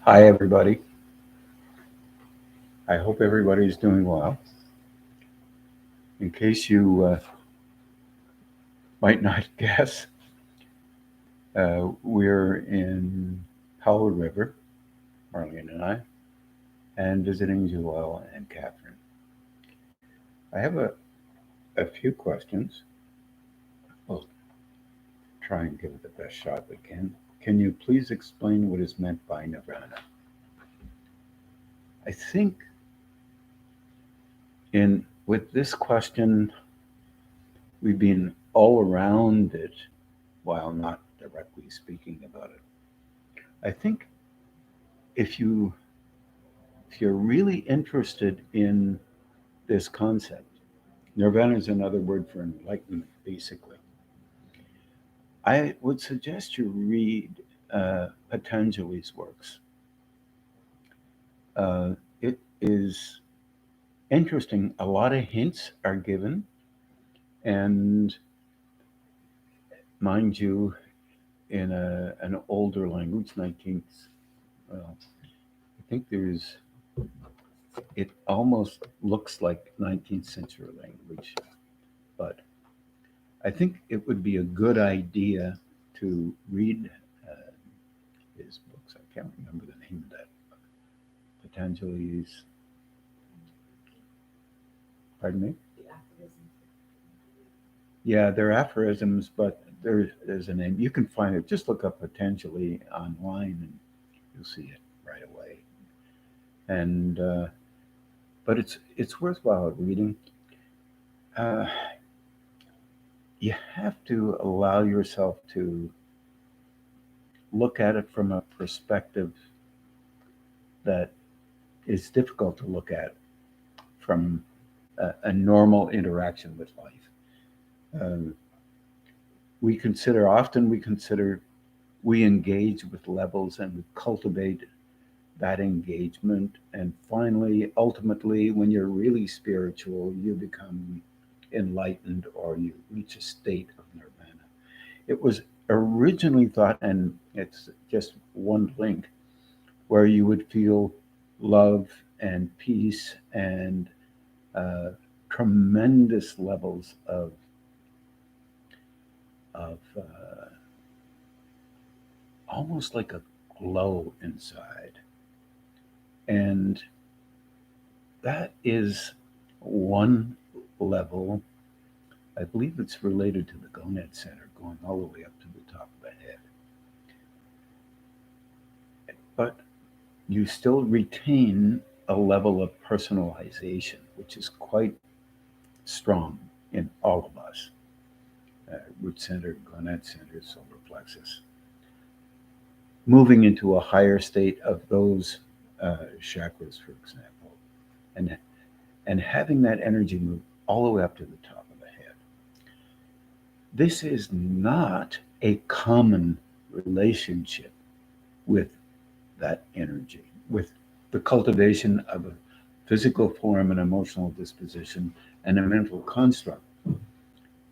Hi, everybody. I hope everybody's doing well. In case you might not guess, we're in Powell River, Marlene and I, and visiting Joelle and Catherine. I have a few questions. We'll try and give it the best shot we can. Can you please explain what is meant by nirvana? I think in with this question, we've been all around it while not directly speaking about it. I think if you if you're really interested in this concept, nirvana is another word for enlightenment, basically. I would suggest you read Patanjali's works. It is interesting. A lot of hints are given, and mind you, in an older language, 19th. Well, I think it almost looks like 19th century language, but I think it would be a good idea to read uh, his books. I can't remember the name of that. Patanjali's, pardon me? Yeah, they're aphorisms, but there's a name. You can find it. Just look up Patanjali online and you'll see it right away. And but it's worthwhile reading. Uh, you have to allow yourself to look at it from a perspective that is difficult to look at from a normal interaction with life. Um, we engage with levels and we cultivate that engagement. And finally, ultimately, when you're really spiritual, you become enlightened or you reach a state of nirvana. It was originally thought, and it's just one link, where you would feel love and peace and uh, tremendous levels of almost like a glow inside. And that is one level. I believe it's related to the gonad center, going all the way up to the top of the head. But you still retain a level of personalization, which is quite strong in all of us. Root center, gonad center, solar plexus. Moving into a higher state of those chakras, for example, and and having that energy move all the way up to the top of the head. This is not a common relationship with that energy, with the cultivation of a physical form, an emotional disposition, and a mental construct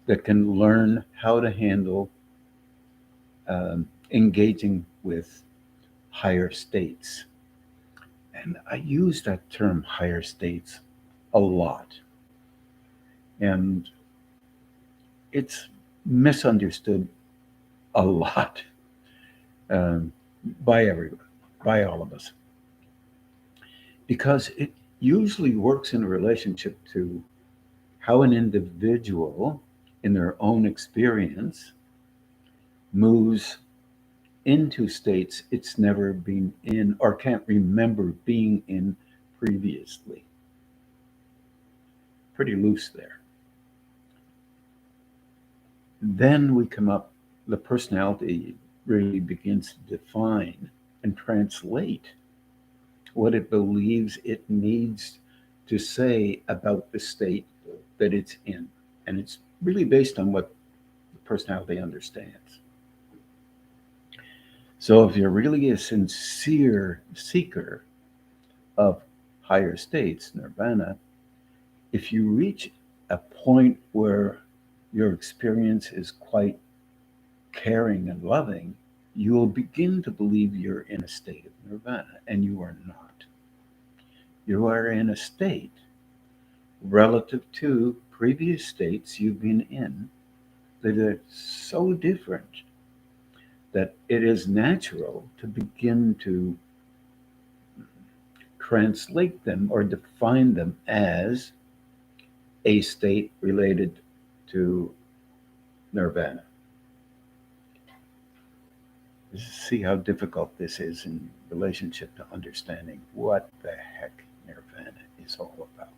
that can learn how to handle engaging with higher states. And I use that term higher states a lot. And it's misunderstood a lot um, by everyone, by all of us, because it usually works in a relationship to how an individual in their own experience moves into states it's never been in or can't remember being in previously. Pretty loose there. Then we come up, the personality really begins to define and translate what it believes it needs to say about the state that it's in. And it's really based on what the personality understands. So if you're really a sincere seeker of higher states, nirvana, if you reach a point where your experience is quite caring and loving, you will begin to believe you're in a state of nirvana, and you are not. You are in a state relative to previous states you've been in that are so different that it is natural to begin to translate them or define them as a state related to nirvana. See how difficult this is in relationship to understanding what the heck nirvana is all about.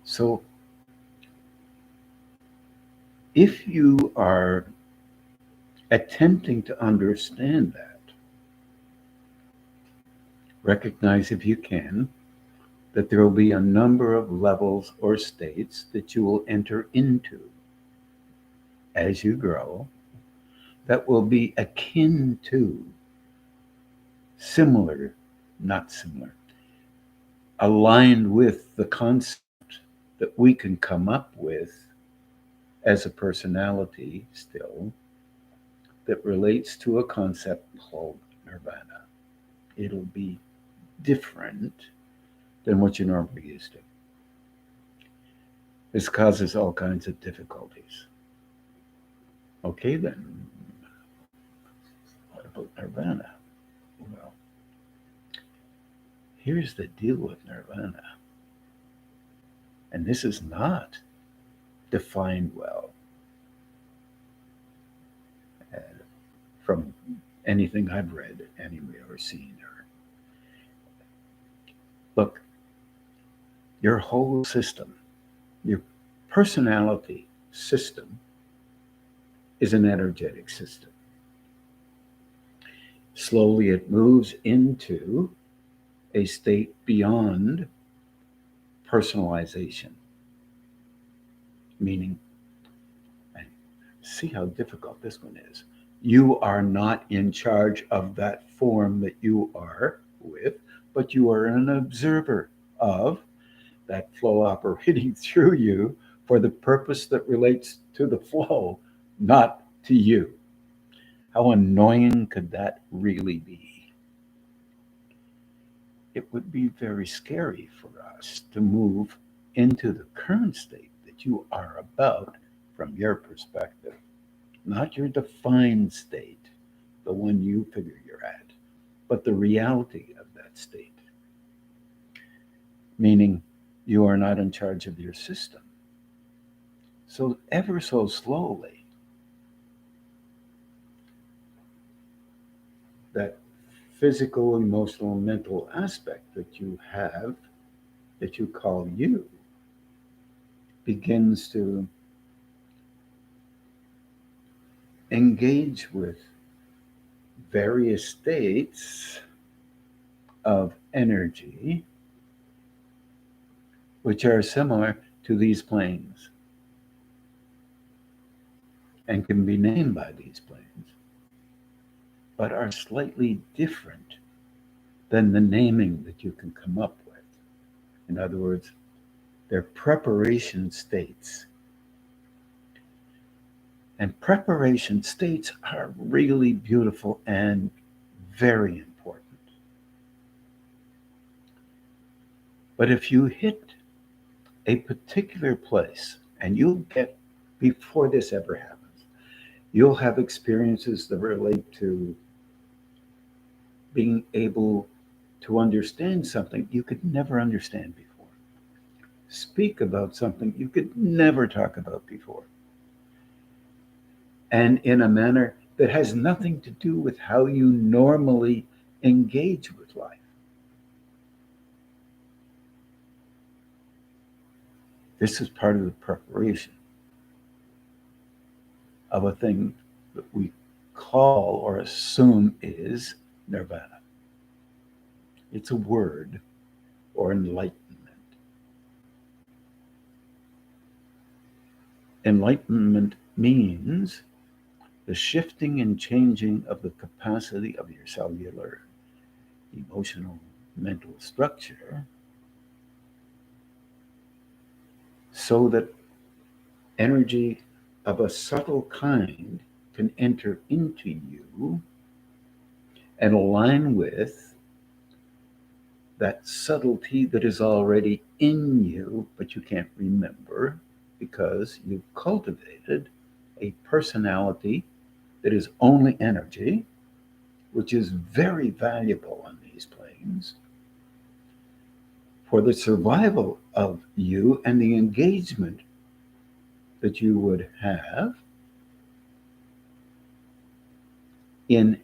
So, if you are attempting to understand that, recognize if you can that there will be a number of levels or states that you will enter into as you grow that will be akin to, similar, not similar, aligned with the concept that we can come up with as a personality still that relates to a concept called nirvana. It'll be different than what you're normally used to. This causes all kinds of difficulties. Okay, then, what about nirvana? Well, here's the deal with nirvana, and this is not defined well uh, from anything I've read anyway or seen. Or look, your whole system, your personality system, is an energetic system. Slowly, it moves into a state beyond personalization, meaning, and see how difficult this one is. You are not in charge of that form that you are with, but you are an observer of that flow operating through you for the purpose that relates to the flow, not to you. How annoying could that really be? It would be very scary for us to move into the current state that you are about from your perspective, not your defined state, the one you figure you're at, but the reality of that state, meaning you are not in charge of your system. So, ever so slowly, that physical, emotional, mental aspect that you have, that you call you, begins to engage with various states of energy which are similar to these planes and can be named by these planes, but are slightly different than the naming that you can come up with. In other words, they're preparation states. And preparation states are really beautiful and very important. But if you hit a particular place, and you'll get, before this ever happens, you'll have experiences that relate to being able to understand something you could never understand before, speak about something you could never talk about before, and in a manner that has nothing to do with how you normally engage with life. This is part of the preparation of a thing that we call or assume is nirvana. It's a word, or enlightenment. Enlightenment means the shifting and changing of the capacity of your cellular, emotional, mental structure so that energy of a subtle kind can enter into you and align with that subtlety that is already in you, but you can't remember because you've cultivated a personality that is only energy, which is very valuable on these planes for the survival of you and the engagement that you would have in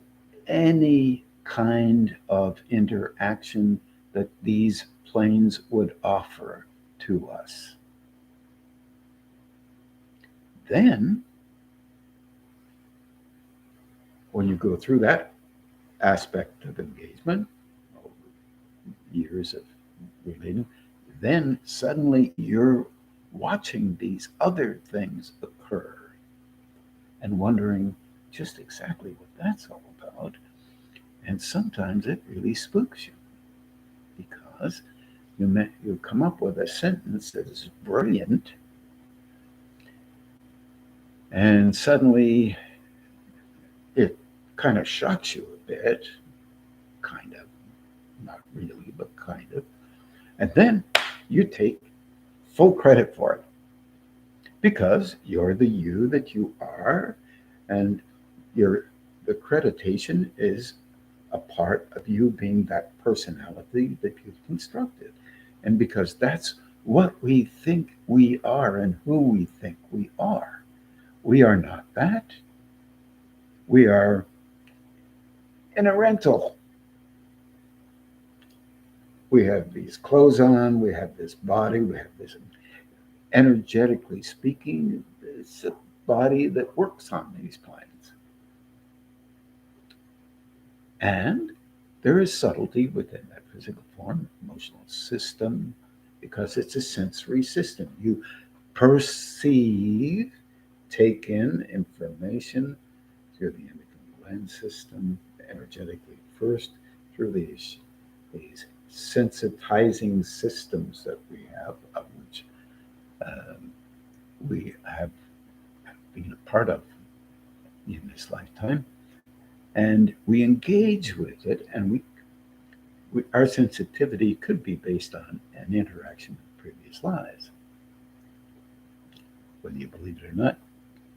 any kind of interaction that these planes would offer to us. Then, when you go through that aspect of engagement, years of relating, then suddenly you're watching these other things occur and wondering just exactly what that's all about. And sometimes it really spooks you because you come up with a sentence that is brilliant, and suddenly it kind of shocks you a bit, kind of, not really, but kind of. And then you take full credit for it because you're the you that you are, and the creditation is a part of you being that personality that you've constructed. And because that's what we think we are and who we think we are not that. We are in a rental. We have these clothes on, we have this body, we have this, energetically speaking, it's a body that works on these planes. And there is subtlety within that physical form, emotional system, because it's a sensory system. You perceive, take in information through the endocrine gland system, energetically first, through these sensitizing systems that we have, of which we have been a part of in this lifetime. And we engage with it, and our sensitivity could be based on an interaction with previous lives. Whether you believe it or not,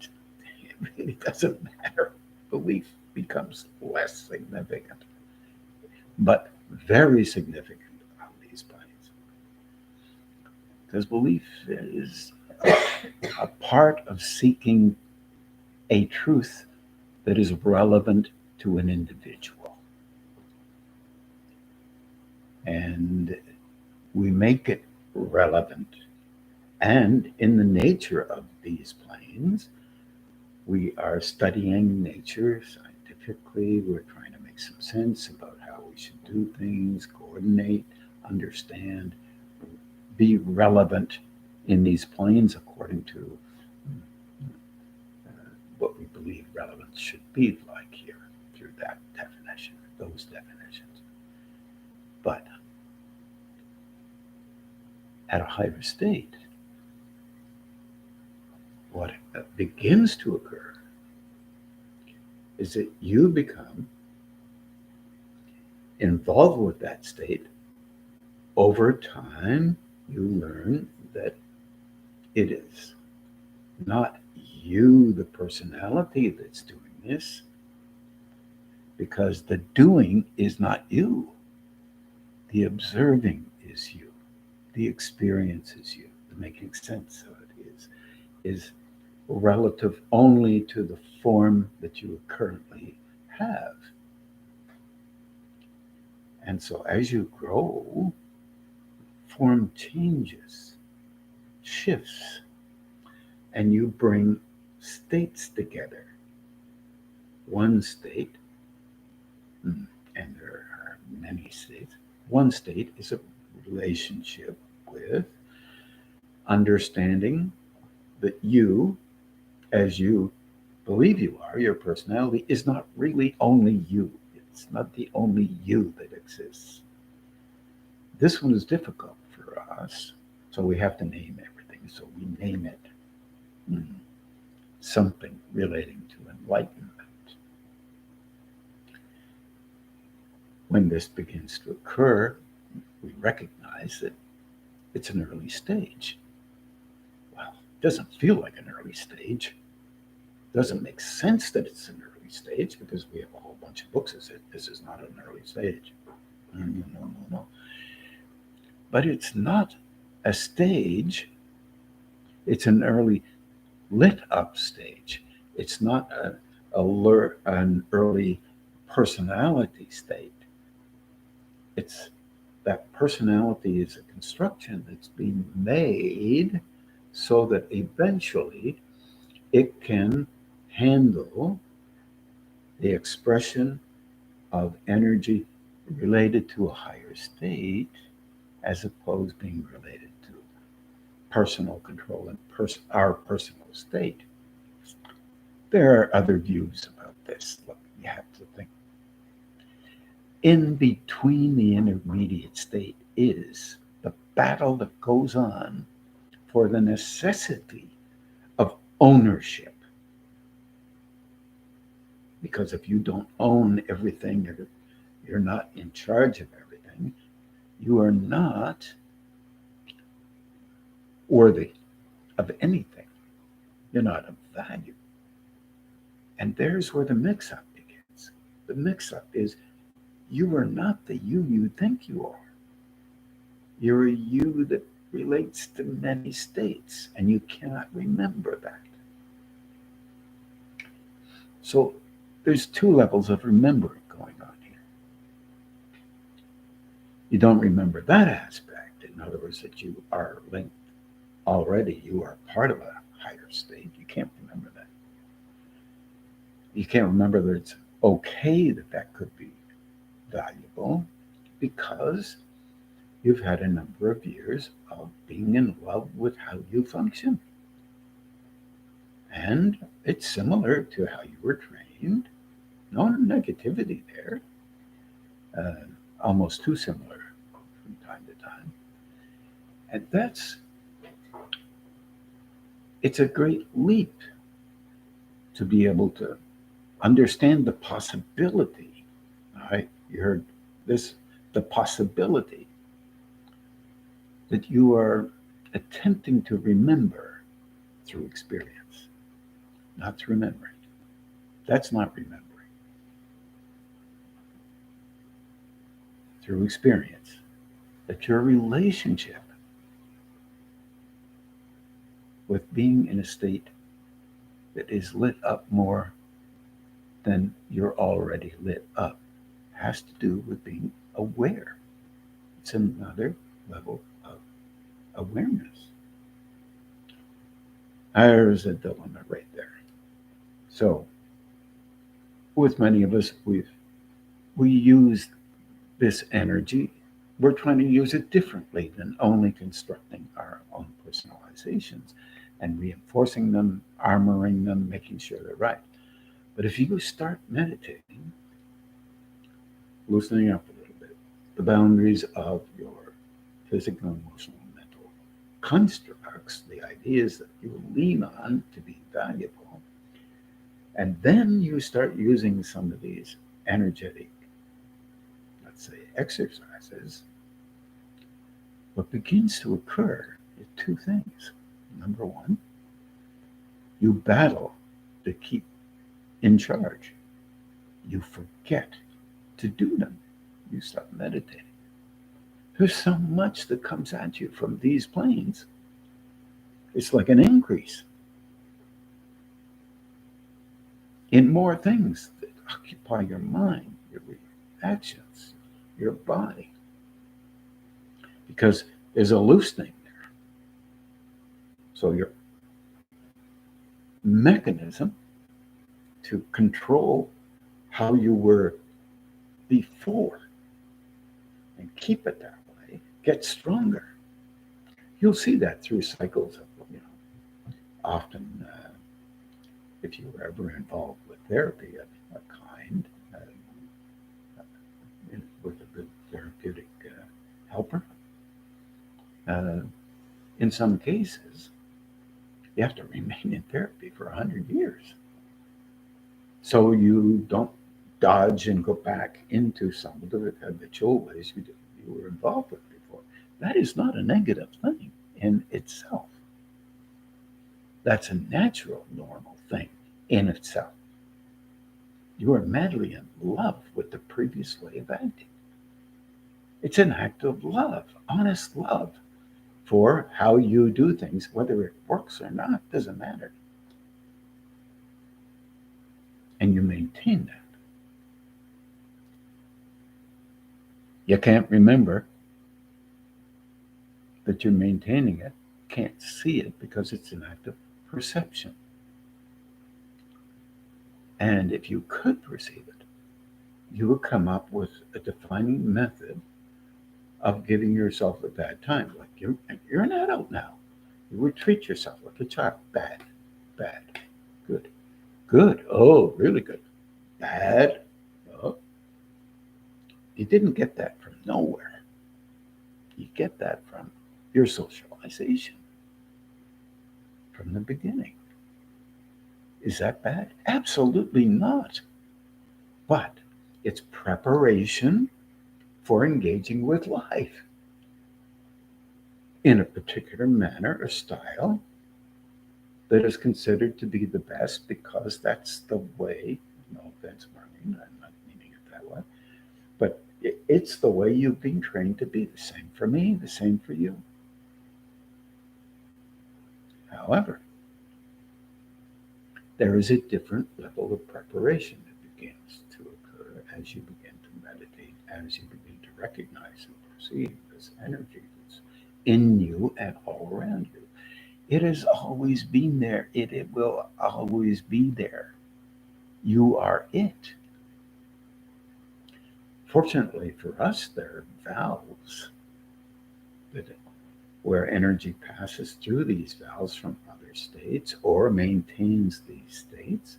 it really doesn't matter. Belief becomes less significant, but very significant on these planes. Because belief is a part of seeking a truth that is relevant to an individual. And we make it relevant. And in the nature of these planes, we are studying nature scientifically. We're trying to make some sense about how we should do things, coordinate, understand, be relevant in these planes according to what we believe relevance should be like here through that definition, those definitions. But at a higher state, what begins to occur is that you become involved with that state. Over time, you learn that it is not you, the personality, that's doing this, because the doing is not you. The observing is you. The experience is you. The making sense of it is relative only to the form that you currently have. And so as you grow, form changes, shifts, and you bring states together. One state, and there are many states, one state is a relationship with understanding that you, as you believe you are, your personality is not really only you. It's not the only you that exists. This one is difficult for us, so we have to name everything. So we name it something relating to enlightenment. When this begins to occur, we recognize that it's an early stage. Well, it doesn't feel like an early stage. It doesn't make sense that it's an early stage because we have a whole bunch of books that say this is not an early stage. No. But it's not a stage. It's an early lit up stage. It's not an early personality state. It's that personality is a construction that's being made so that eventually it can handle the expression of energy related to a higher state as opposed to being related to personal control and our personal state. There are other views about this. Look, you have to think. In between the intermediate state is the battle that goes on for the necessity of ownership. Because if you don't own everything, you're not in charge of everything, you are not worthy of anything. You're not of value. And there's where the mix-up begins. The mix-up is you are not the you think you are. You're a you that relates to many states, and you cannot remember that. So there's two levels of remembering going on here. You don't remember that aspect. In other words, that you are linked already. You are part of a higher state. You can't remember that. You can't remember that it's okay that could be valuable because you've had a number of years of being in love with how you function. And it's similar to how you were trained. No negativity there. Almost too similar from time to time. And it's a great leap to be able to understand the possibility. All right, you heard this, the possibility that you are attempting to remember through experience, not through memory. That's not remembering. Through experience, that your relationship with being in a state that is lit up more than you're already lit up has to do with being aware. It's another level of awareness. There's a dilemma right there. So, with many of us, we use this energy. We're trying to use it differently than only constructing our own personalizations and reinforcing them, armoring them, making sure they're right. But if you start meditating, loosening up a little bit, the boundaries of your physical, emotional, and mental constructs, the ideas that you lean on to be valuable, and then you start using some of these energetic, let's say, exercises, what begins to occur is two things. Number one, you battle to keep in charge. You forget to do them. You stop meditating. There's so much that comes at you from these planes. It's like an increase in more things that occupy your mind, your reactions, your body. Because there's a loosening there. So your mechanism to control how you were before and keep it that way gets stronger. You'll see that through cycles of, often if you were ever involved with therapy of a kind, with a good therapeutic helper, in some cases, You have to remain in therapy for 100 years. So you don't dodge and go back into some of the habitual ways you were involved with before. That is not a negative thing in itself. That's a natural, normal thing in itself. You are madly in love with the previous way of acting. It's an act of love, honest love for how you do things, whether it works or not, doesn't matter. And you maintain that. You can't remember that you're maintaining it, can't see it because it's an act of perception. And if you could perceive it, you would come up with a defining method of giving yourself a bad time. Like you're an adult now. You would treat yourself like a child. Bad, bad, good, good. Oh, really good. Bad. Oh, you didn't get that from nowhere. You get that from your socialization from the beginning. Is that bad? Absolutely not. But it's preparation for engaging with life in a particular manner or style that is considered to be the best because that's the way, no offense, Marlene, I'm not meaning it that way, but it's the way you've been trained to be. The same for me, the same for you. However, there is a different level of preparation that begins to occur as you begin to meditate, as you begin to recognize and perceive this energy that's in you and all around you. It has always been there. It will always be there. You are it. Fortunately for us, there are valves that where energy passes through these valves from other states or maintains these states,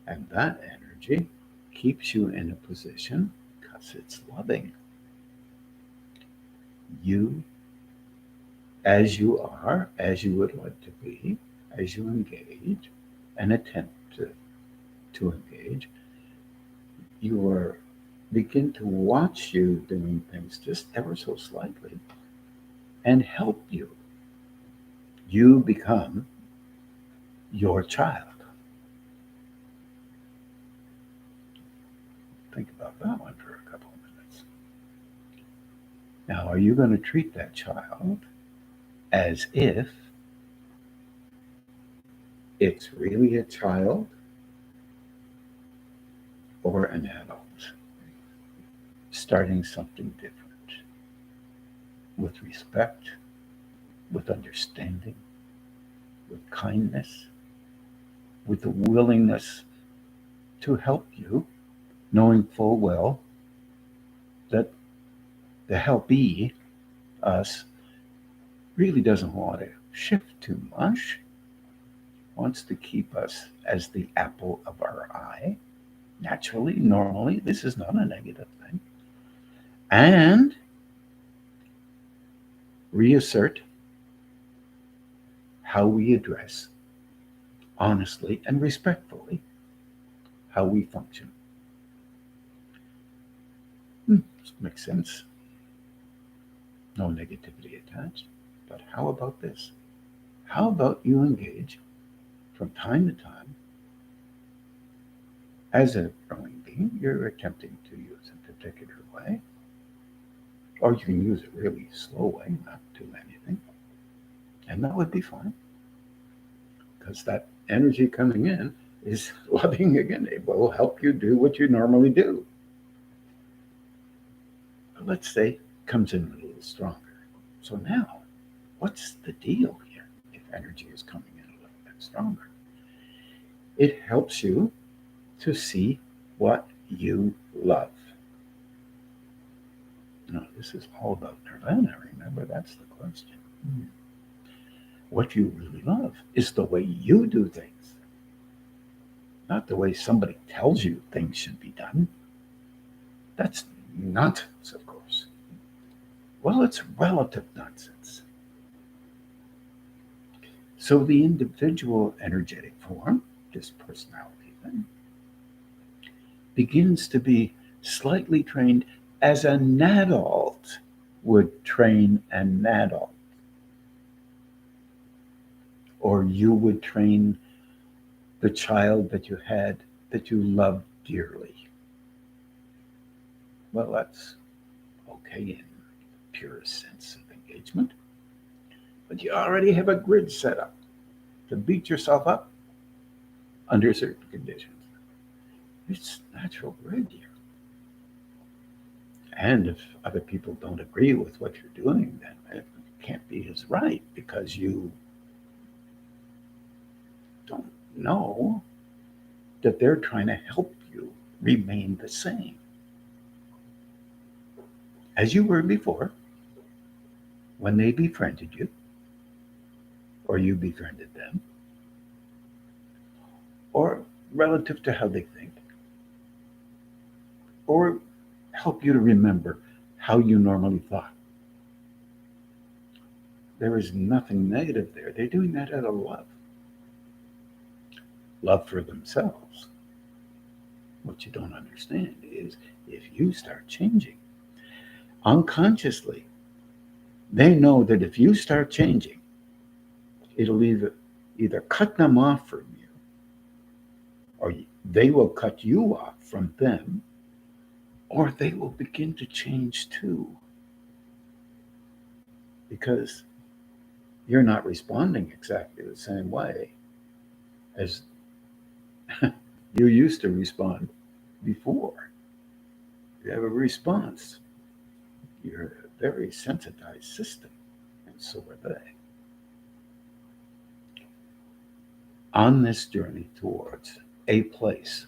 and that energy keeps you in a position because it's loving. You, as you are, as you would like to be, as you engage and attempt to engage, you are begin to watch you doing things just ever so slightly and help you. You become your child. Think about that one for a couple of minutes. Now, are you going to treat that child as if it's really a child or an adult starting something different with respect, with understanding, with kindness, with the willingness to help you, knowing full well that the helpee, us, really doesn't want to shift too much, wants to keep us as the apple of our eye. Naturally, normally, this is not a negative thing. And reassert how we address, honestly and respectfully, how we function. Makes sense. No negativity attached. But how about this? How about you engage from time to time as a growing being? You're attempting to use a particular way, or you can use a really slow way, not do anything, and that would be fine because that energy coming in is loving again. It will help you do what you normally do. But let's say it comes in a little stronger. So now, what's the deal here if energy is coming in a little bit stronger? It helps you to see what you love. No, this is all about nirvana. Remember, that's the question. What you really love is the way you do things, not the way somebody tells you things should be done. That's nonsense, of course. Well, it's relative nonsense. So the individual energetic form, this personality thing, begins to be slightly trained as an adult would train an adult, or you would train the child that you had that you loved dearly. Well, that's okay in the purest sense of engagement, but you already have a grid set up to beat yourself up under certain conditions. It's natural grid here. And if other people don't agree with what you're doing, then it can't be as right because you don't know that they're trying to help you remain the same as you were before when they befriended you or you befriended them, or relative to how they think, or help you to remember how you normally thought. There is nothing negative there. They're doing that out of love for themselves. What you don't understand is if you start changing unconsciously, they know that if you start changing, it'll either cut them off from you or they will cut you off from them, or they will begin to change too because you're not responding exactly the same way as you used to respond before. You have a response. You're a very sensitized system, and so are they. On this journey towards a place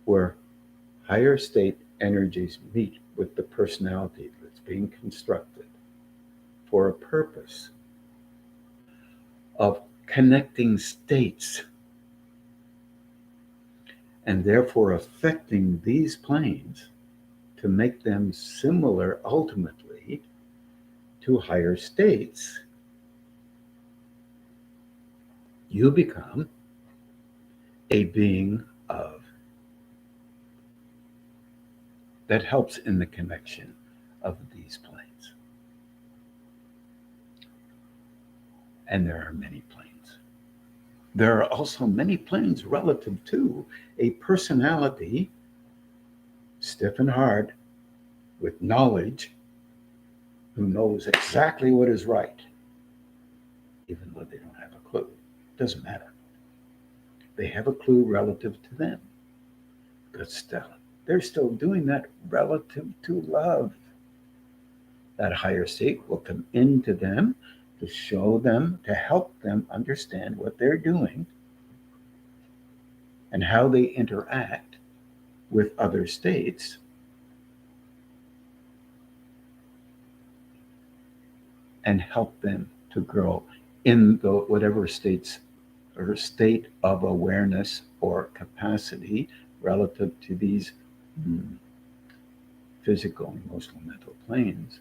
where higher state energies meet with the personality that's being constructed for a purpose of connecting states and therefore affecting these planes to make them similar ultimately to higher states, you become a being of that helps in the connection of these planes. And there are many planes. There are also many planes relative to a personality, stiff and hard, with knowledge, who knows exactly what is right, even though they don't have a clue. It doesn't matter. They have a clue relative to them. But still, they're still doing that relative to love. That higher state will come into them to show them, to help them understand what they're doing and how they interact with other states, and help them to grow in the whatever states or state of awareness or capacity relative to these physical, emotional, mental planes.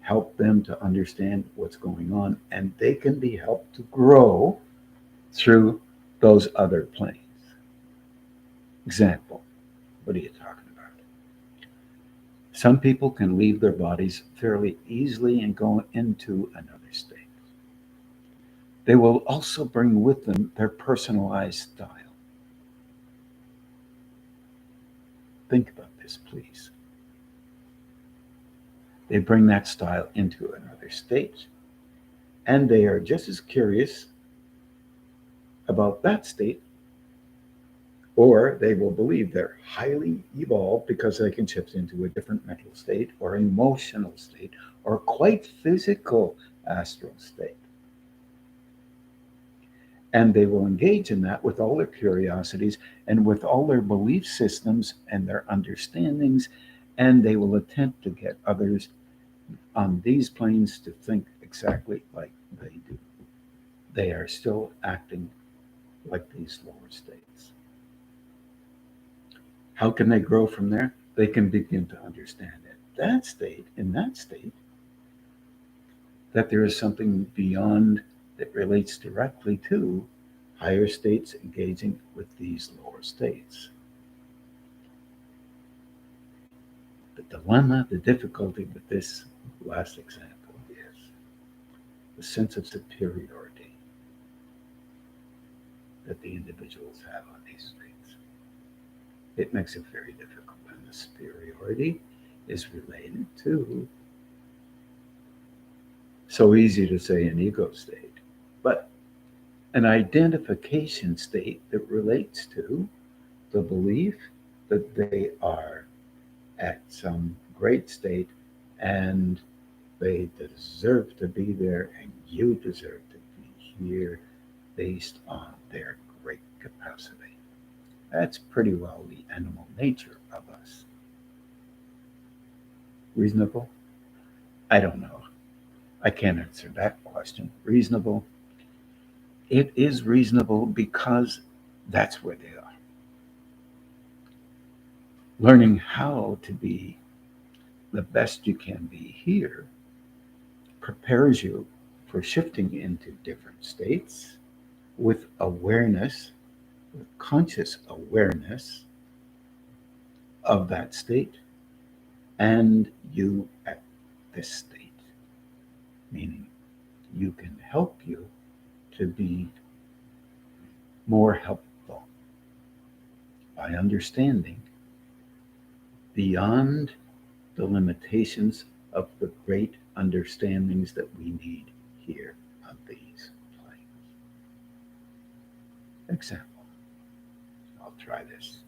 Help them to understand what's going on, and they can be helped to grow through those other planes. Example, what are you talking about? Some people can leave their bodies fairly easily and go into another state. They will also bring with them their personalized style. Think about this, please. They bring that style into another state, and they are just as curious about that state, or they will believe they're highly evolved because they can shift into a different mental state or emotional state or quite physical astral state. And they will engage in that with all their curiosities and with all their belief systems and their understandings, and they will attempt to get others on these planes to think exactly like they do. They are still acting like these lower states. How can they grow from there? They can begin to understand in that state, that there is something beyond that relates directly to higher states engaging with these lower states. The dilemma, the difficulty with this last example is the sense of superiority that the individuals have on these states. It makes it very difficult, and the superiority is related to, so easy to say, an ego state, but an identification state that relates to the belief that they are at some great state and they deserve to be there and you deserve to be here based on their great capacity. That's pretty well the animal nature of us. Reasonable? I don't know. I can't answer that question. Reasonable? It is reasonable because that's where they are. Learning how to be the best you can be here prepares you for shifting into different states with awareness, with conscious awareness of that state and you at this state, meaning you can help you to be more helpful by understanding beyond the limitations of the great understandings that we need here on these planes. Example. I'll try this.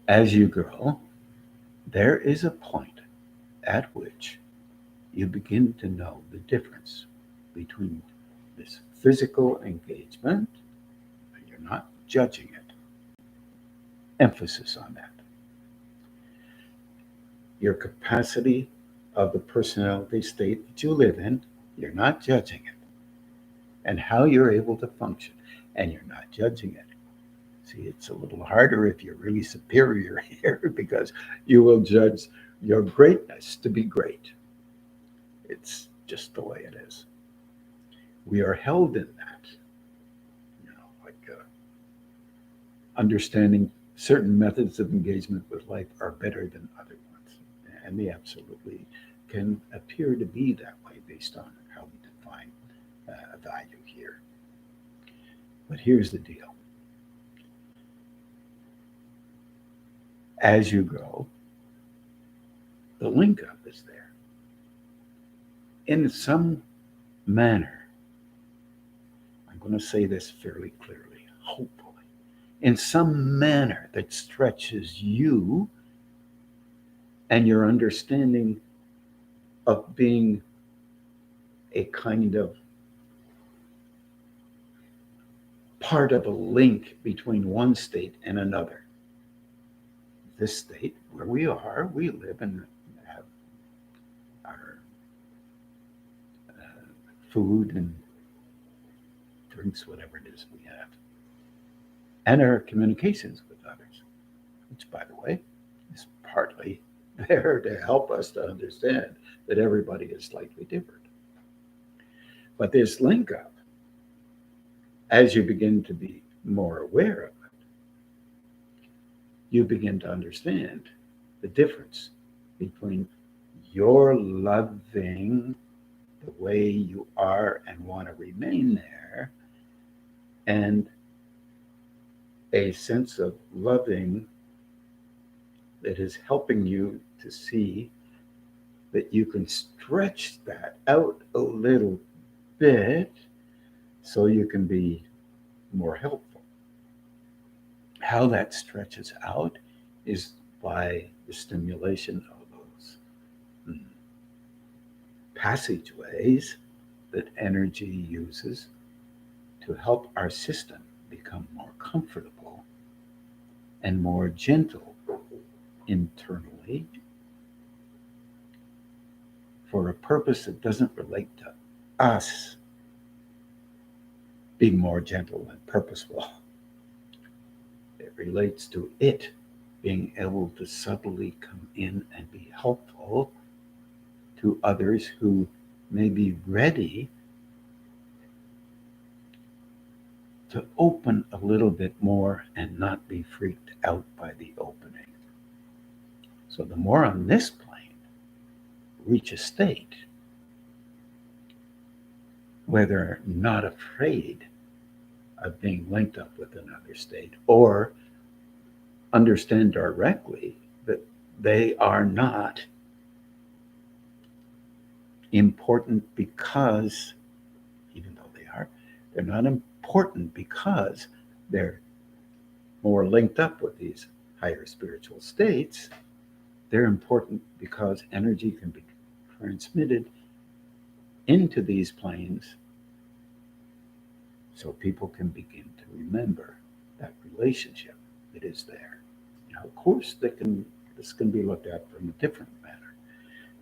As you grow, there is a point at which you begin to know the difference between this physical engagement, and you're not judging it. Emphasis on that. Your capacity of the personality state that you live in, you're not judging it. And how you're able to function, and you're not judging it. See, it's a little harder if you're really superior here because you will judge your greatness to be great. It's just the way it is. We are held in that, like understanding certain methods of engagement with life are better than other ones. And they absolutely can appear to be that way based on how we define a value here. But here's the deal. As you grow, the link up is there. In some manner, I'm going to say this fairly clearly, hopefully, in some manner that stretches you and your understanding of being a kind of part of a link between one state and another. This state where we are, we live and have our food and drinks, whatever it is we have, and our communications with others, which, by the way, is partly there to help us to understand that everybody is slightly different. But this link up, as you begin to be more aware of it, you begin to understand the difference between your loving the way you are and want to remain there and a sense of loving that is helping you to see that you can stretch that out a little bit so you can be more helpful. How that stretches out is by the stimulation of those passageways that energy uses to help our system become more comfortable and more gentle internally for a purpose that doesn't relate to us being more gentle and purposeful. It relates to it being able to subtly come in and be helpful to others who may be ready to open a little bit more and not be freaked out by the opening. So the more on this plane reach a state where they're not afraid of being linked up with another state, or understand directly that they are not important because, even though they are, they're not important because they're more linked up with these higher spiritual states. They're important because energy can be transmitted into these planes so people can begin to remember that relationship that is there. Now, of course, this can be looked at from a different manner.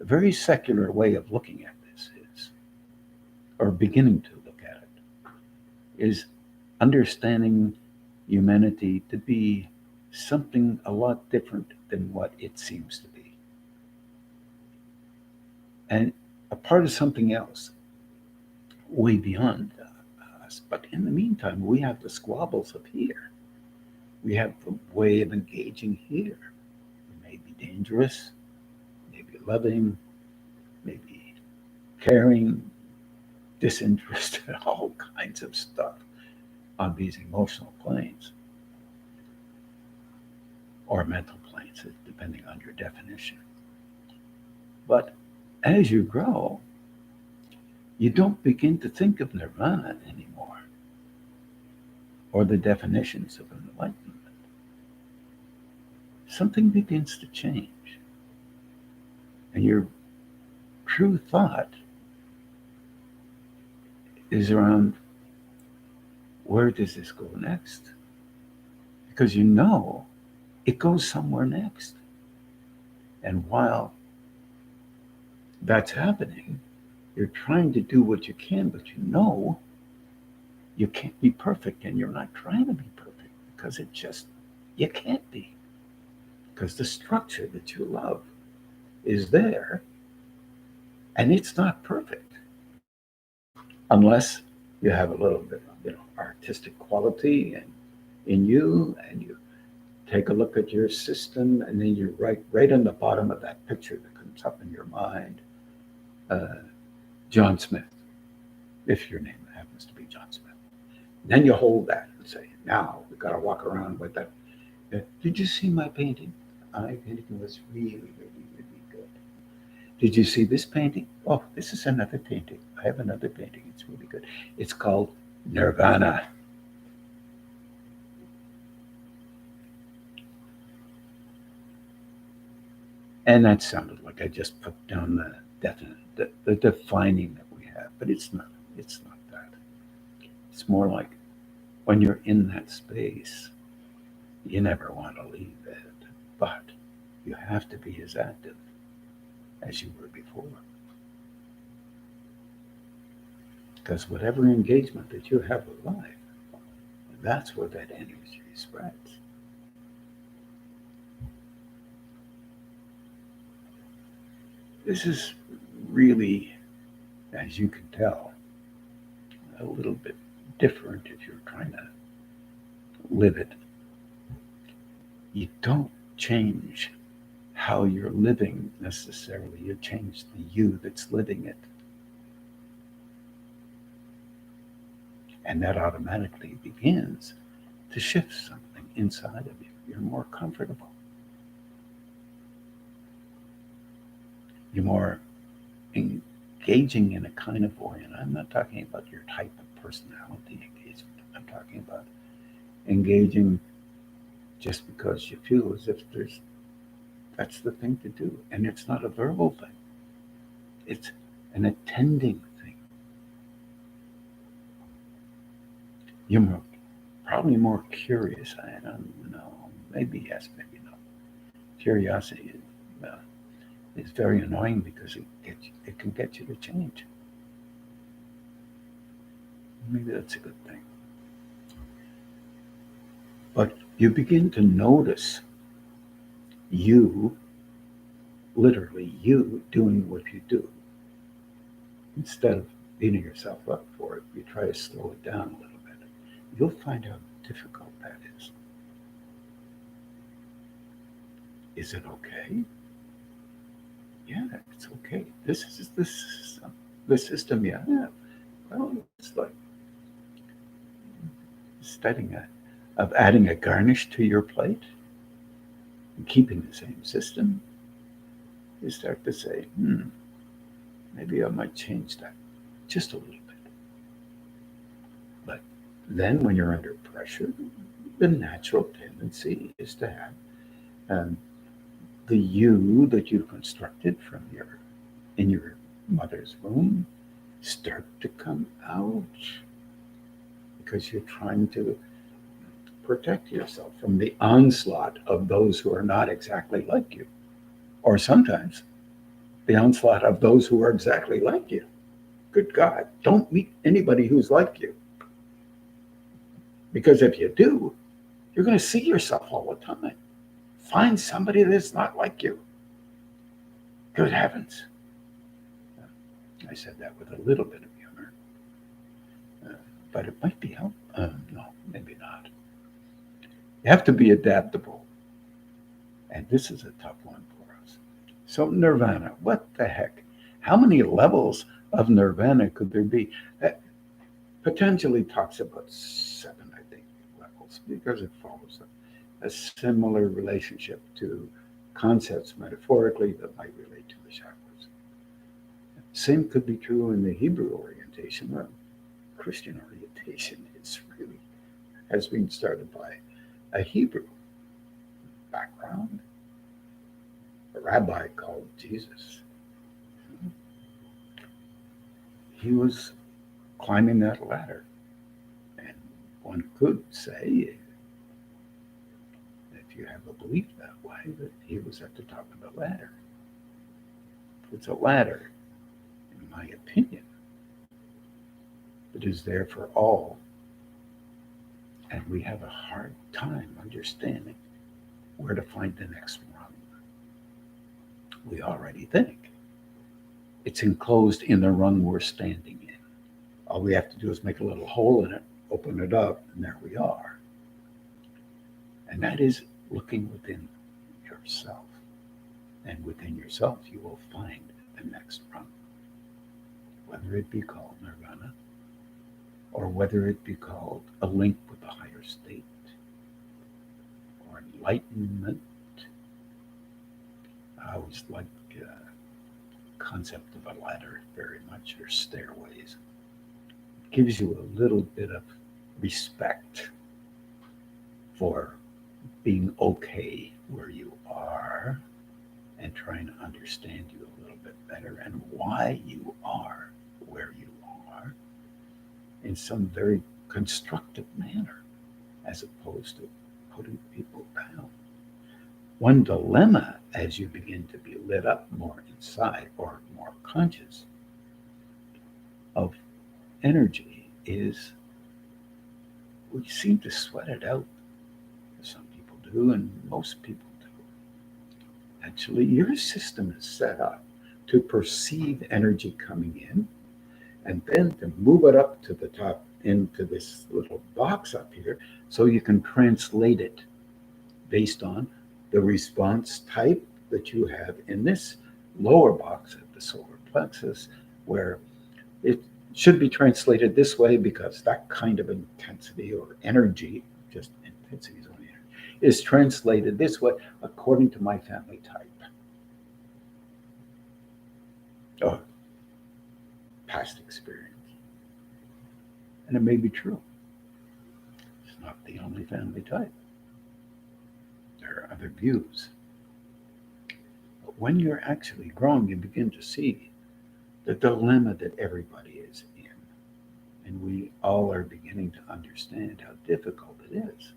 A very secular way of looking at this is, or beginning to look at it, is understanding humanity to be something a lot different than what it seems to be. And a part of something else, way beyond us. But in the meantime, we have the squabbles of here. We have the way of engaging here. It may be dangerous, maybe loving, maybe caring, disinterested, all kinds of stuff on these emotional planes or mental planes, depending on your definition. But as you grow, you don't begin to think of nirvana anymore or the definitions of enlightenment. Something begins to change. And your true thought is around, where does this go next? Because you know it goes somewhere next. And while that's happening, you're trying to do what you can, but you know you can't be perfect, and you're not trying to be perfect because you can't be. Because the structure that you love is there, and it's not perfect unless you have a little bit of artistic quality in you, and you take a look at your system, and then you write right on the bottom of that picture that comes up in your mind, John Smith, if your name happens to be John Smith. And then you hold that and say, now we've got to walk around with that. Did you see my painting? My painting was really, really, really good. Did you see this painting? Oh, this is another painting. I have another painting. It's really good. It's called Nirvana. And that sounded like I just put down the defining that we have, but it's not. It's not that. It's more like when you're in that space, you never want to leave it, but you have to be as active as you were before. Because whatever engagement that you have with life, that's where that energy spreads. This is really, as you can tell, a little bit different if you're trying to live it. You don't change how you're living necessarily, you change the you that's living it. And that automatically begins to shift something inside of you. You're more comfortable. You're more engaging in a kind of way. And I'm not talking about your type of personality engagement. I'm talking about engaging just because you feel as if that's the thing to do. And it's not a verbal thing. It's an attending thing. You're probably more curious. I don't know. Maybe yes, maybe no. Curiosity is very annoying because it can get you to change. Maybe that's a good thing. But you begin to notice you, literally you, doing what you do. Instead of beating yourself up for it, you try to slow it down a little bit. You'll find how difficult that is. Is it okay? Yeah, it's okay. This is the system. The system you have. Well, it's like studying of adding a garnish to your plate and keeping the same system. You start to say, maybe I might change that just a little bit. But then when you're under pressure, the natural tendency is to have um, the you that you constructed from in your mother's womb start to come out because you're trying to protect yourself from the onslaught of those who are not exactly like you, or sometimes the onslaught of those who are exactly like you. Good God, don't meet anybody who's like you. Because if you do, you're going to see yourself all the time. Find somebody that's not like you. Good heavens. I said that with a little bit of humor. But it might be helpful. No, maybe not. You have to be adaptable. And this is a tough one for us. So nirvana, what the heck? How many levels of nirvana could there be? That potentially talks about 7, I think, levels, because it follows a similar relationship to concepts metaphorically that might relate to the chakras. Same could be true in the Hebrew orientation. Well, Christian orientation is really has been started by a Hebrew background, a rabbi called Jesus. He was climbing that ladder. And one could say, if you have a belief that way, that he was at the top of the ladder. It's a ladder, in my opinion, that is there for all. And we have a hard time understanding where to find the next rung. We already think it's enclosed in the rung we're standing in. All we have to do is make a little hole in it, open it up, and there we are. And that is looking within yourself. And within yourself, you will find the next rung. Whether it be called nirvana, or whether it be called a link with the higher state, or enlightenment. I always like the concept of a ladder very much, or stairways. It gives you a little bit of respect for being okay where you are and trying to understand you a little bit better and why you are where you are in some very constructive manner, as opposed to putting people down. One dilemma as you begin to be lit up more inside or more conscious of energy is we seem to sweat it out. Some people do, and most people do. Actually, your system is set up to perceive energy coming in and then to move it up to the top into this little box up here so you can translate it based on the response type that you have in this lower box of the solar plexus, where it should be translated this way because that kind of intensity or energy, just intensity is only energy, is translated this way according to my family type. Or past experience. And it may be true. It's not the only family type. There are other views. But when you're actually growing, you begin to see the dilemma that everybody is in. And we all are beginning to understand how difficult it is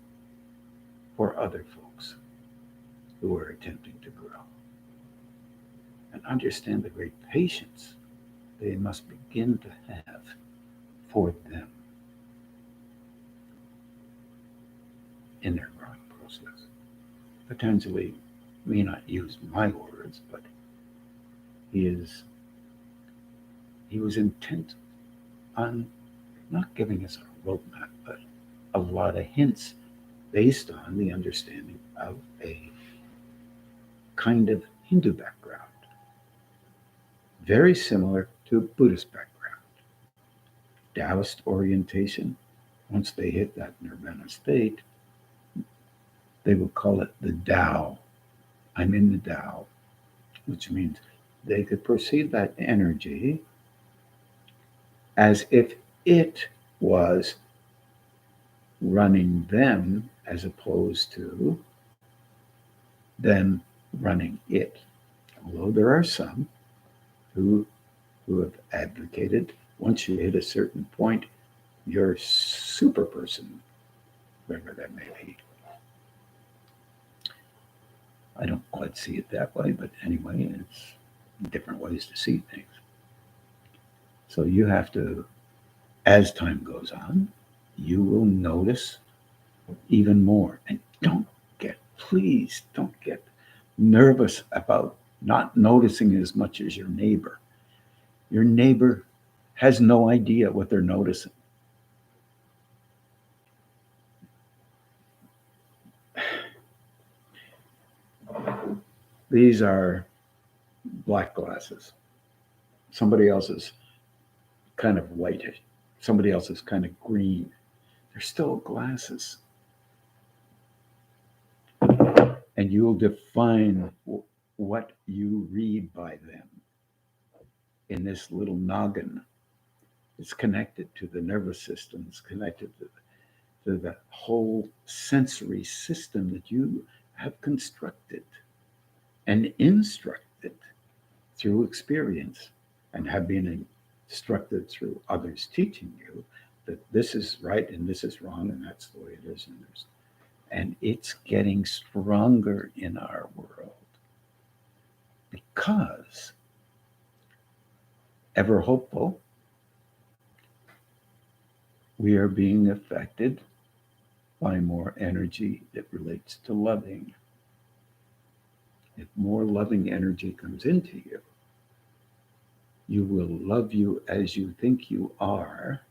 for other folks who are attempting to grow. And understand the great patience they must begin to have for them in their growing process. Potentially may not use my words, but he he was intent on not giving us a roadmap, but a lot of hints based on the understanding of a kind of Hindu background, very similar to Buddhist background. Taoist orientation, once they hit that nirvana state, they would call it the Tao. I'm in the Tao, which means they could perceive that energy as if it was running them as opposed to them running it. Although there are some who have advocated once you hit a certain point, you're super person, whatever that may be. I don't quite see it that way, but anyway, it's different ways to see things. So you have to, as time goes on, you will notice even more. And please don't get nervous about not noticing as much as your neighbor. Your neighbor has no idea what they're noticing. These are black glasses. Somebody else is kind of whitish. Somebody else is kind of green. They're still glasses. And you'll define what you read by them in this little noggin. It's connected to the nervous system. It's connected to the whole sensory system that you have constructed and instructed through experience and have been instructed through others teaching you that this is right and this is wrong and that's the way it is. And it's getting stronger in our world because, ever hopeful, we are being affected by more energy that relates to loving. If more loving energy comes into you, you will love you as you think you are,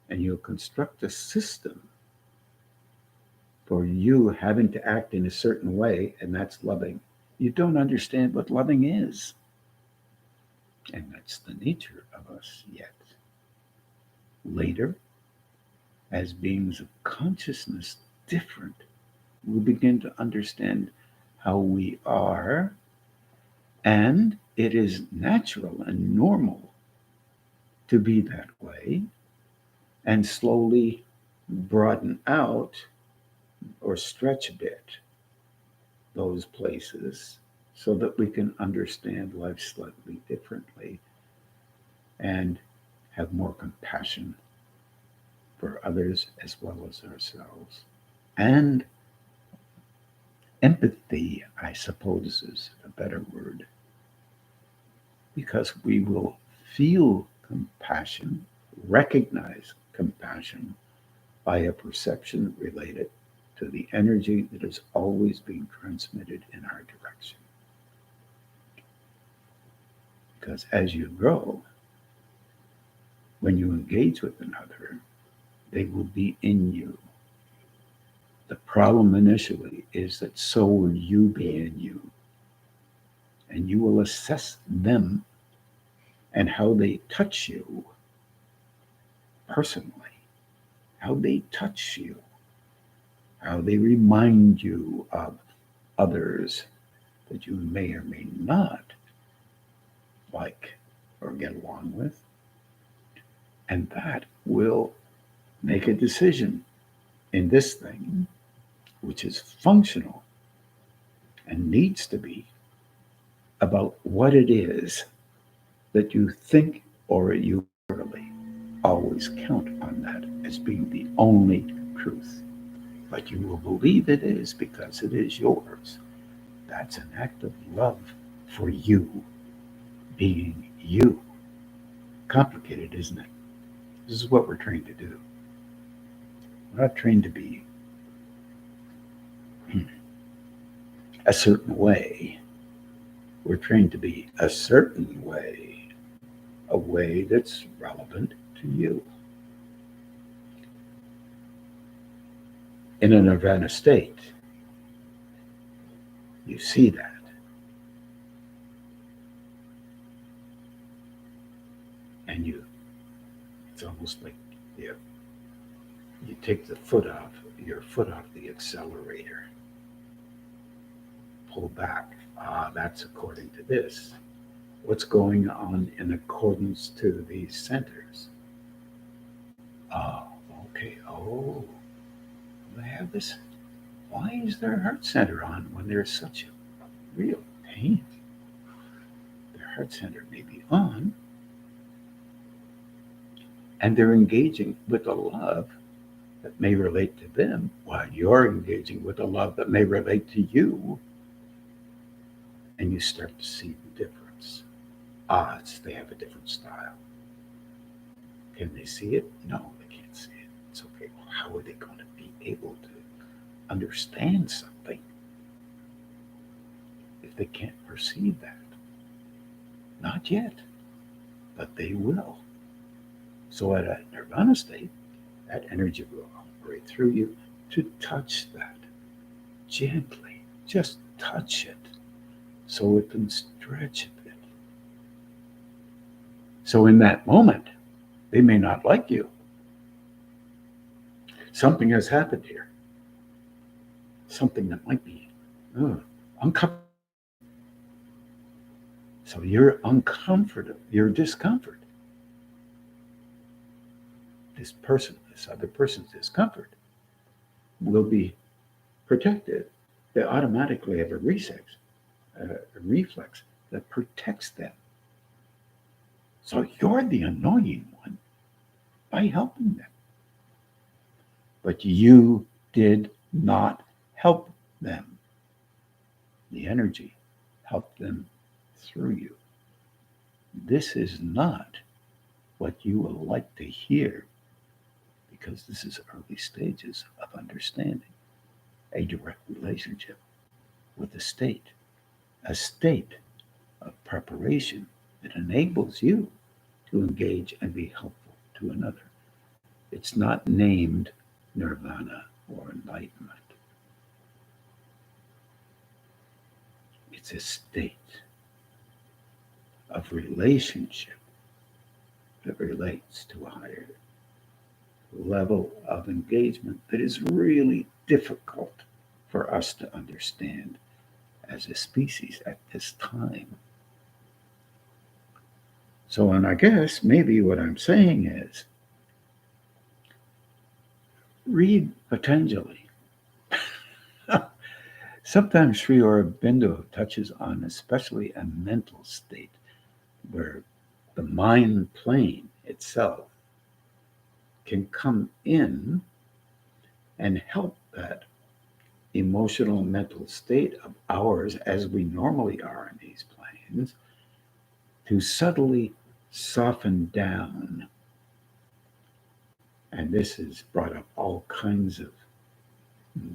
and you'll construct a system for you having to act in a certain way, and that's loving. You don't understand what loving is. And that's the nature of us yet. Later, as beings of consciousness different, we begin to understand how we are, and it is natural and normal to be that way, and slowly broaden out or stretch a bit those places so that we can understand life slightly differently and have more compassion for others as well as ourselves. And empathy, I suppose, is a better word, because we will feel compassion, recognize compassion by a perception related to the energy that is always being transmitted in our direction. Because as you grow, when you engage with another, they will be in you. The problem initially is that so will you be in you. And you will assess them and how they touch you personally, how they touch you, how they remind you of others that you may or may not like or get along with. And that will make a decision in this thing, which is functional and needs to be, about what it is that you think, or you really always count on that as being the only truth. But you will believe it is because it is yours. That's an act of love for you, being you. Complicated, isn't it? This is what we're trained to do. We're not trained to be a certain way. We're trained to be a certain way. a way that's relevant to you. In a nirvana state, you see that. And it's almost like you take your foot off the accelerator, pull back. That's according to this. What's going on in accordance to these centers? Oh, okay. Oh, they have this. Why is their heart center on when there's such a real pain? Their heart center may be on, and they're engaging with a love that may relate to them while you're engaging with a love that may relate to you. And you start to see the difference. They have a different style. Can they see it? No, they can't see it. It's okay. Well, how are they going to be able to understand something if they can't perceive that? Not yet, but they will. So at a nirvana state, that energy will operate through you to touch that gently. Just touch it so it can stretch a bit. So in that moment, they may not like you. Something has happened here. Something that might be uncomfortable. So your discomfort, this other person's discomfort will be protected. They automatically have a reflex that protects them. So you're the annoying one by helping them. But you did not help them. The energy helped them through you. This is not what you will like to hear, because this is early stages of understanding a direct relationship with a state of preparation that enables you to engage and be helpful to another. It's not named nirvana or enlightenment. It's a state of relationship that relates to a higher level of engagement that is really difficult for us to understand as a species at this time. So, and I guess maybe what I'm saying is, read Patanjali. Sometimes Sri Aurobindo touches on especially a mental state where the mind plane itself can come in and help that emotional mental state of ours, as we normally are in these planes, to subtly soften down. And this has brought up all kinds of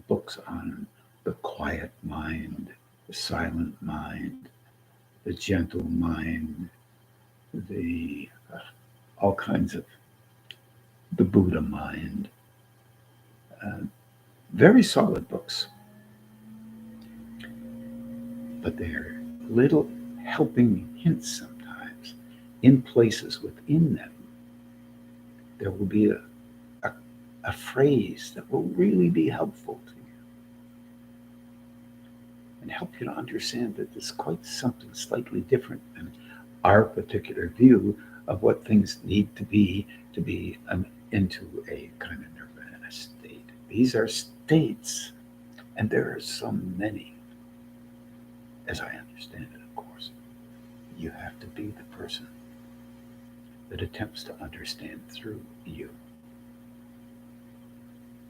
books on the quiet mind, the silent mind, the gentle mind, all kinds of the Buddha mind. Very solid books. But they're little helping hints sometimes. In places within them, there will be a phrase that will really be helpful to you and help you to understand that there's quite something slightly different than our particular view of what things need to be into a kind of nirvana state. These are states, and there are so many. As I understand it, of course, you have to be the person that attempts to understand through you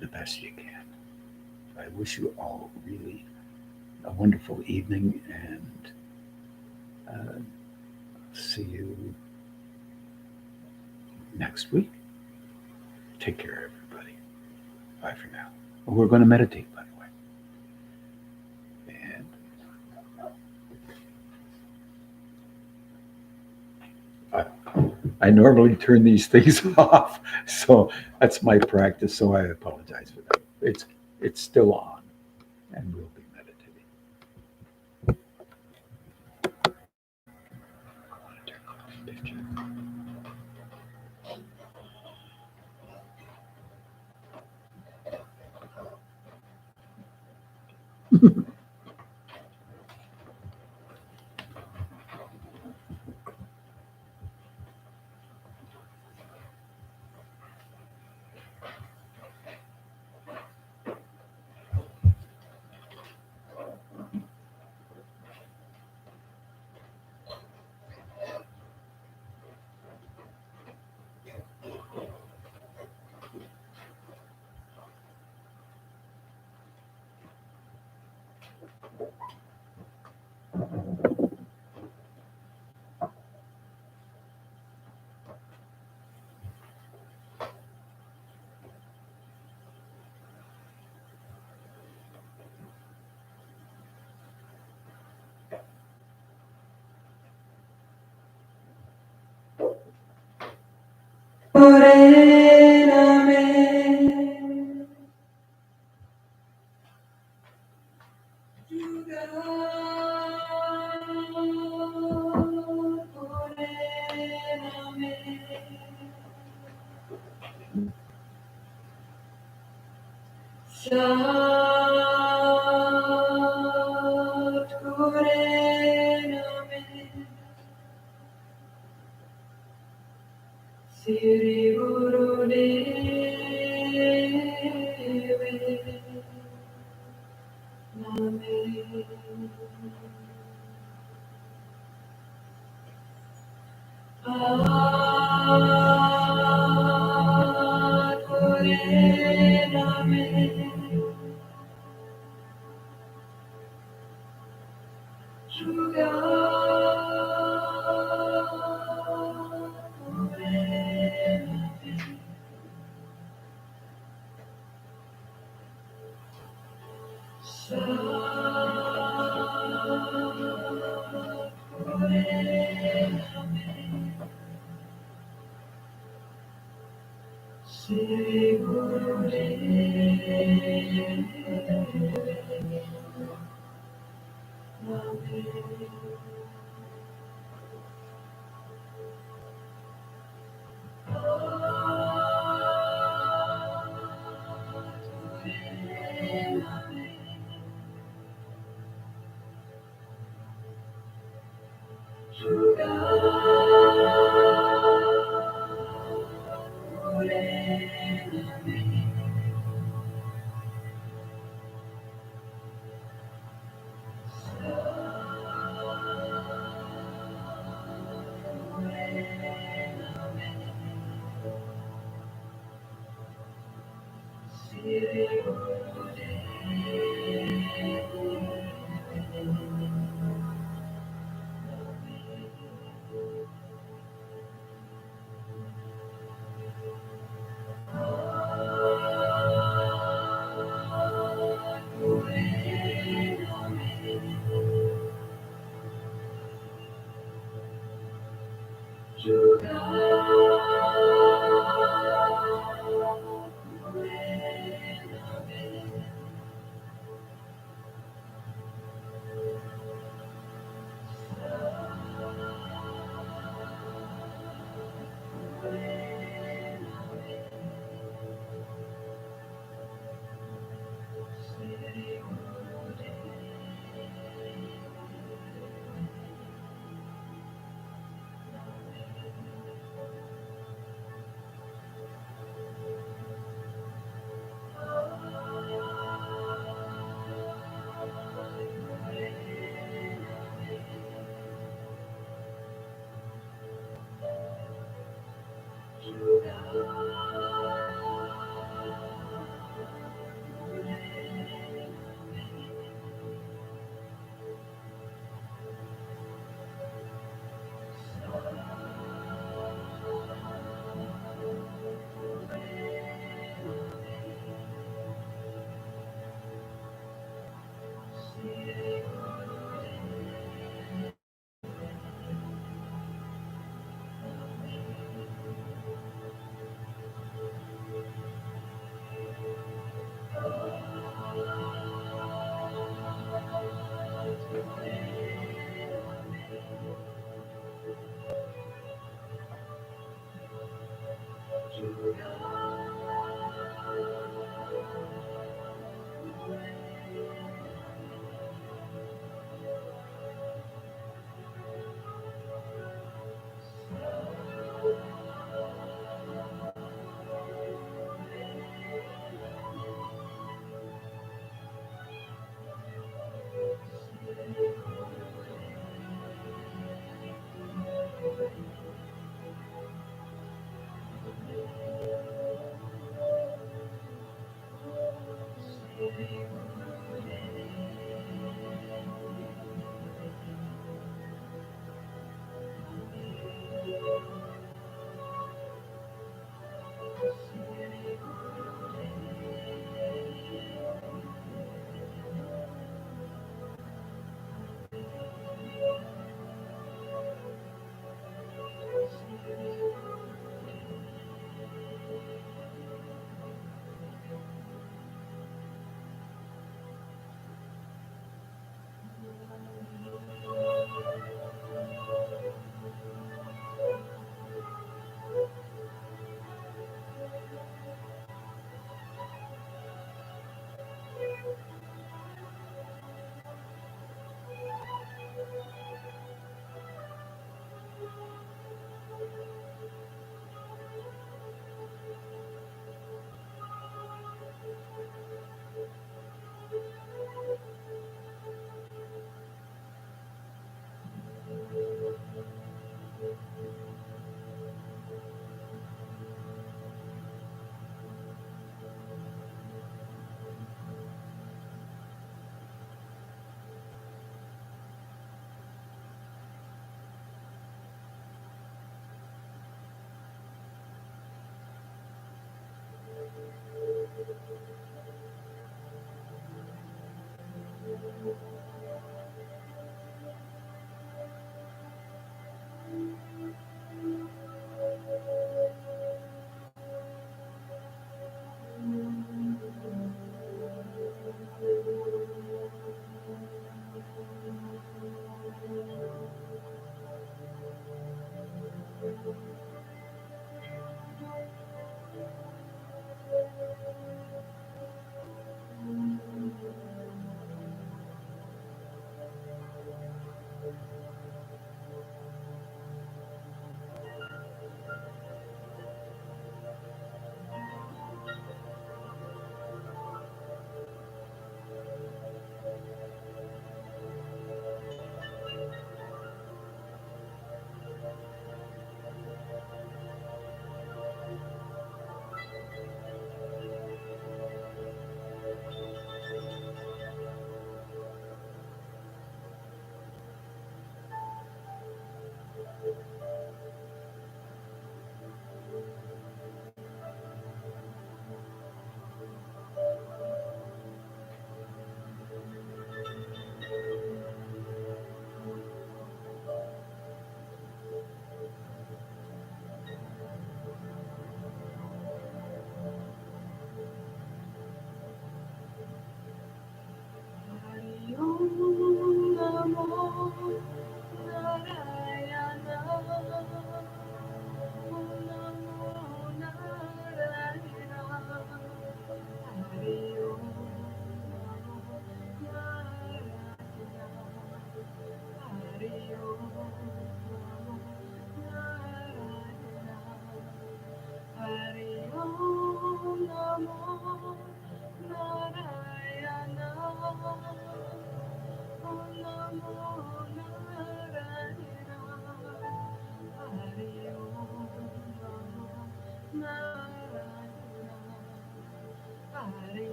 the best you can. I wish you all really a wonderful evening, and see you next week. Take care, everybody. Bye for now. We're going to meditate, by the way. And I I normally turn these things off, so that's my practice. So I apologize for that. It's still on, and we'll be meditating. I want to turn off the picture.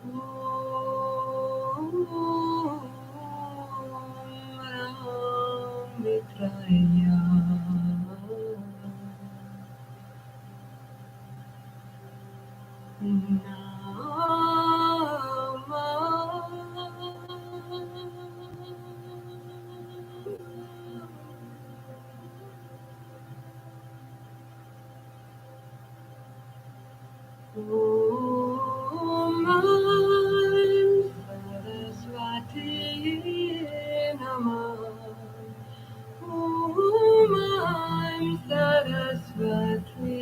Mitraya Om Saraswati Namah. Om Saraswati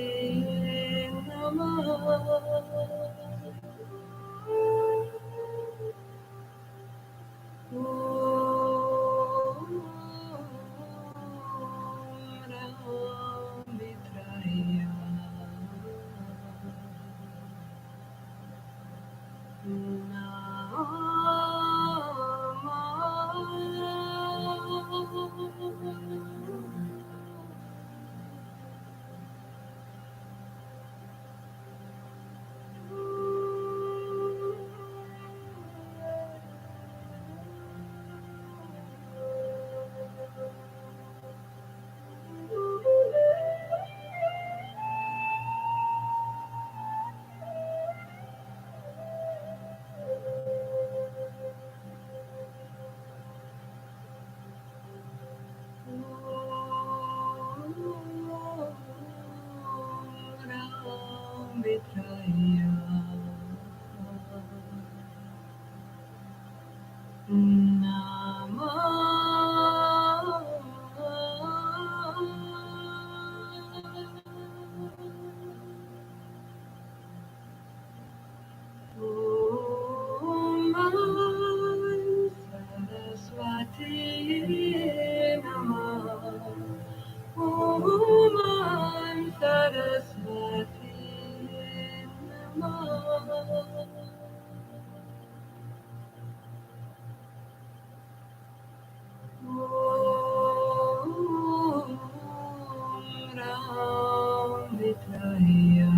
Namah. Om Mitraya Mitraya Saraswati Namah. Om Saraswati Namah. Om Ram Vitraya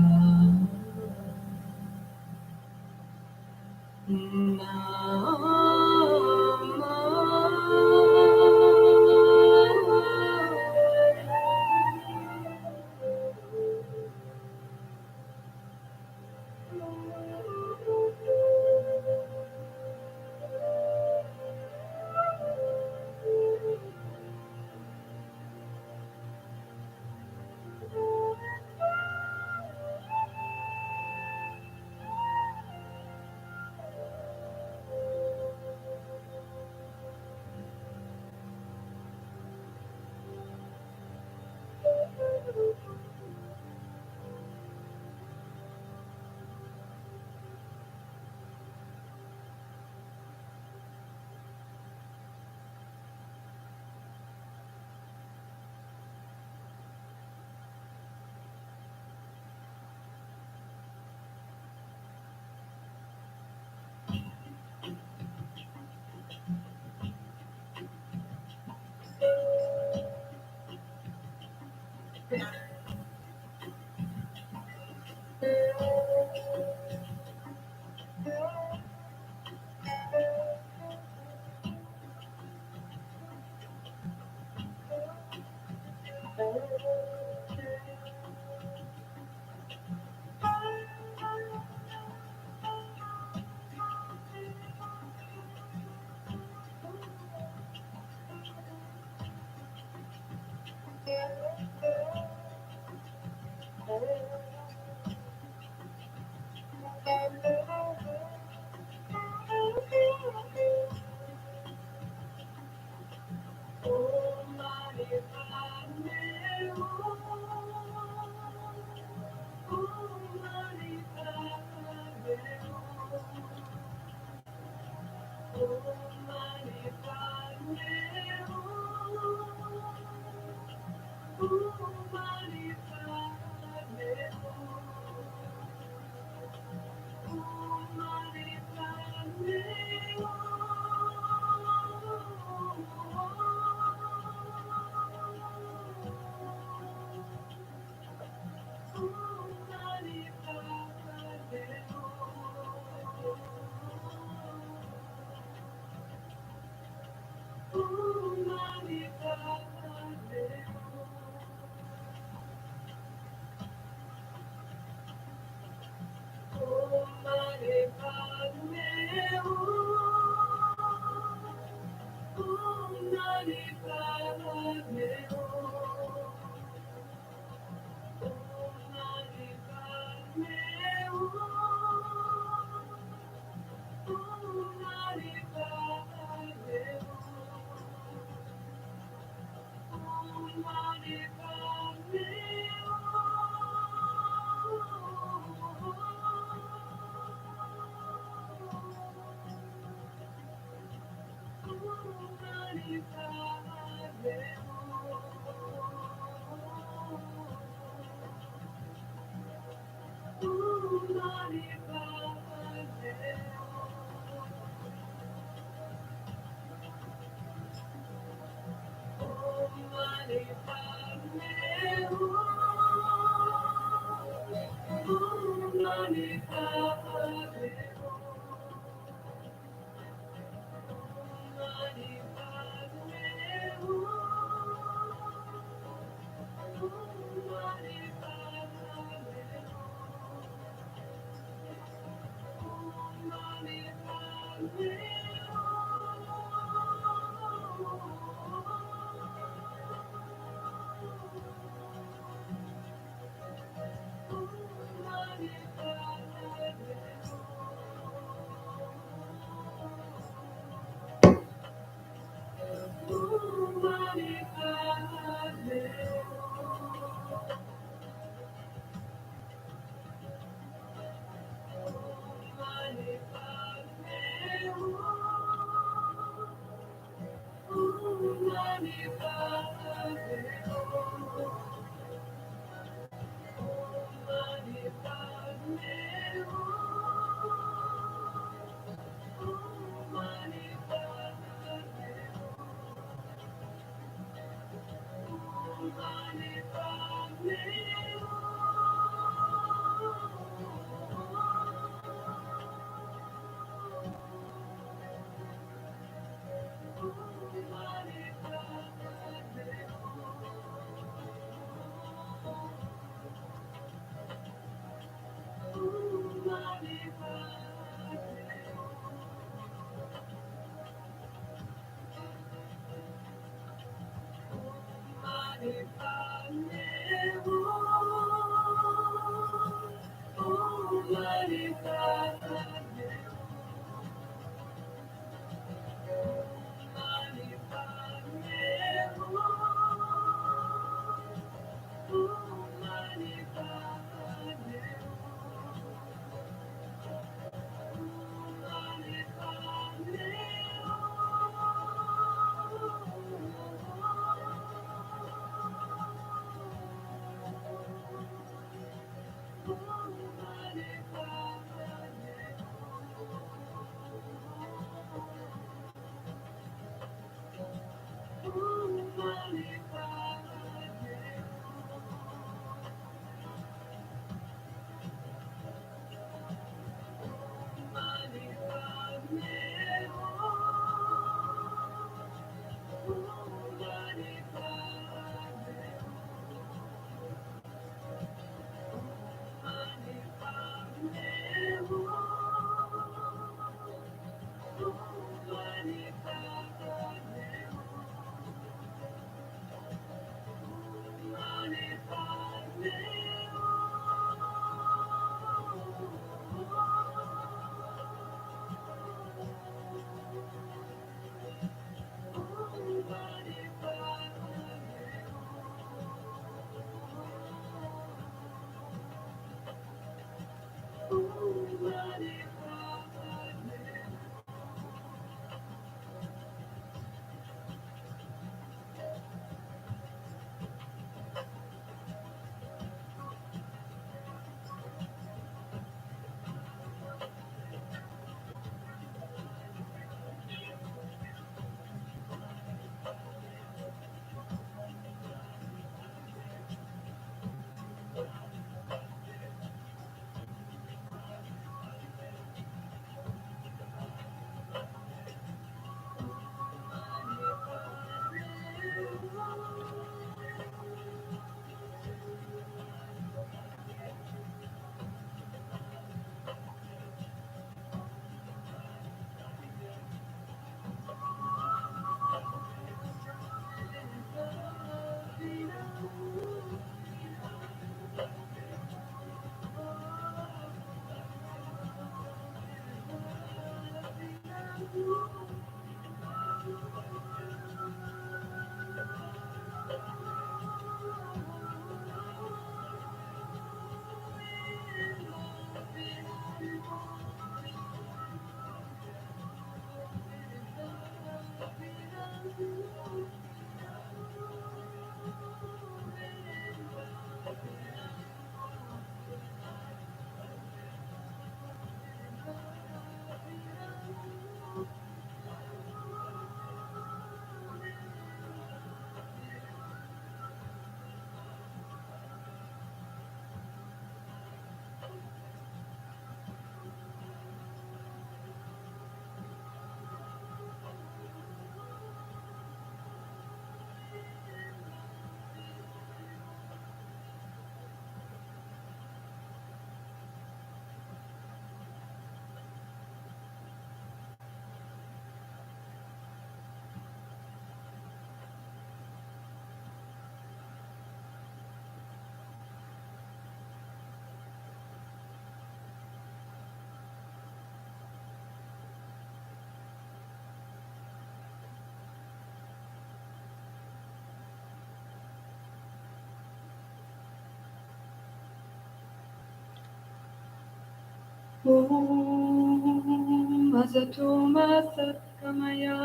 Om Asatoma Satkamaya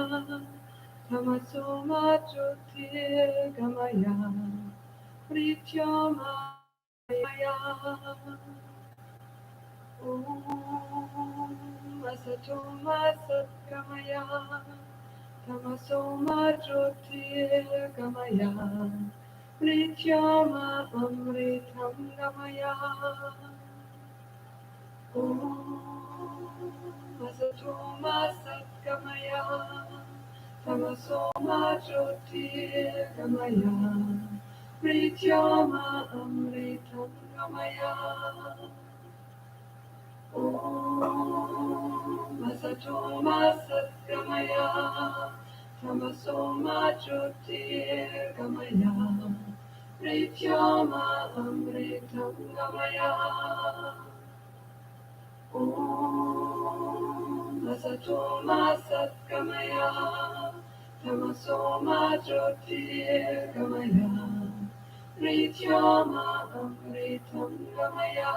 Tamasoma Jyotirgamaya Prityama Om Asatoma Satkamaya Tamasoma Jyotirgamaya Prityama Amritam Gamaya Om Asatoma Satkamaya Tamasoma Jyotirgamaya Prityama Amritam Gamaya Om Asatoma Satkamaya Tamasoma Jyotirgamaya Prityama Amritam Gamaya Om Asatoma Satkamaya Tamasoma Jyotirgamaya Prityama Amritam Gamaya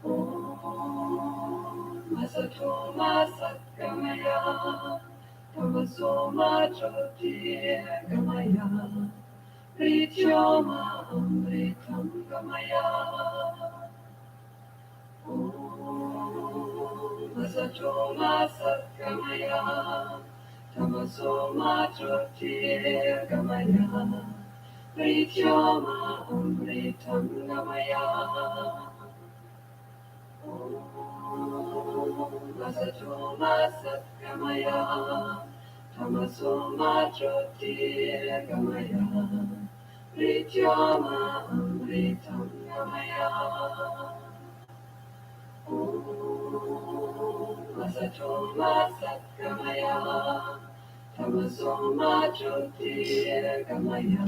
Om Asatoma Satkamaya Tamasoma Jyotirgamaya Prityama Amritam Gamaya Om Asatoma Satkamaya Tamasoma Jyotirgamaya Prityama Amritam Gamaya Om Asatoma Satkamaya Tamasoma Jyotirgamaya Prityama Amritam Gamaya Om Asatoma Satkamaya Tamasoma Jyotirgamaya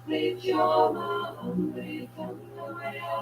Prityama Amritam Gamaya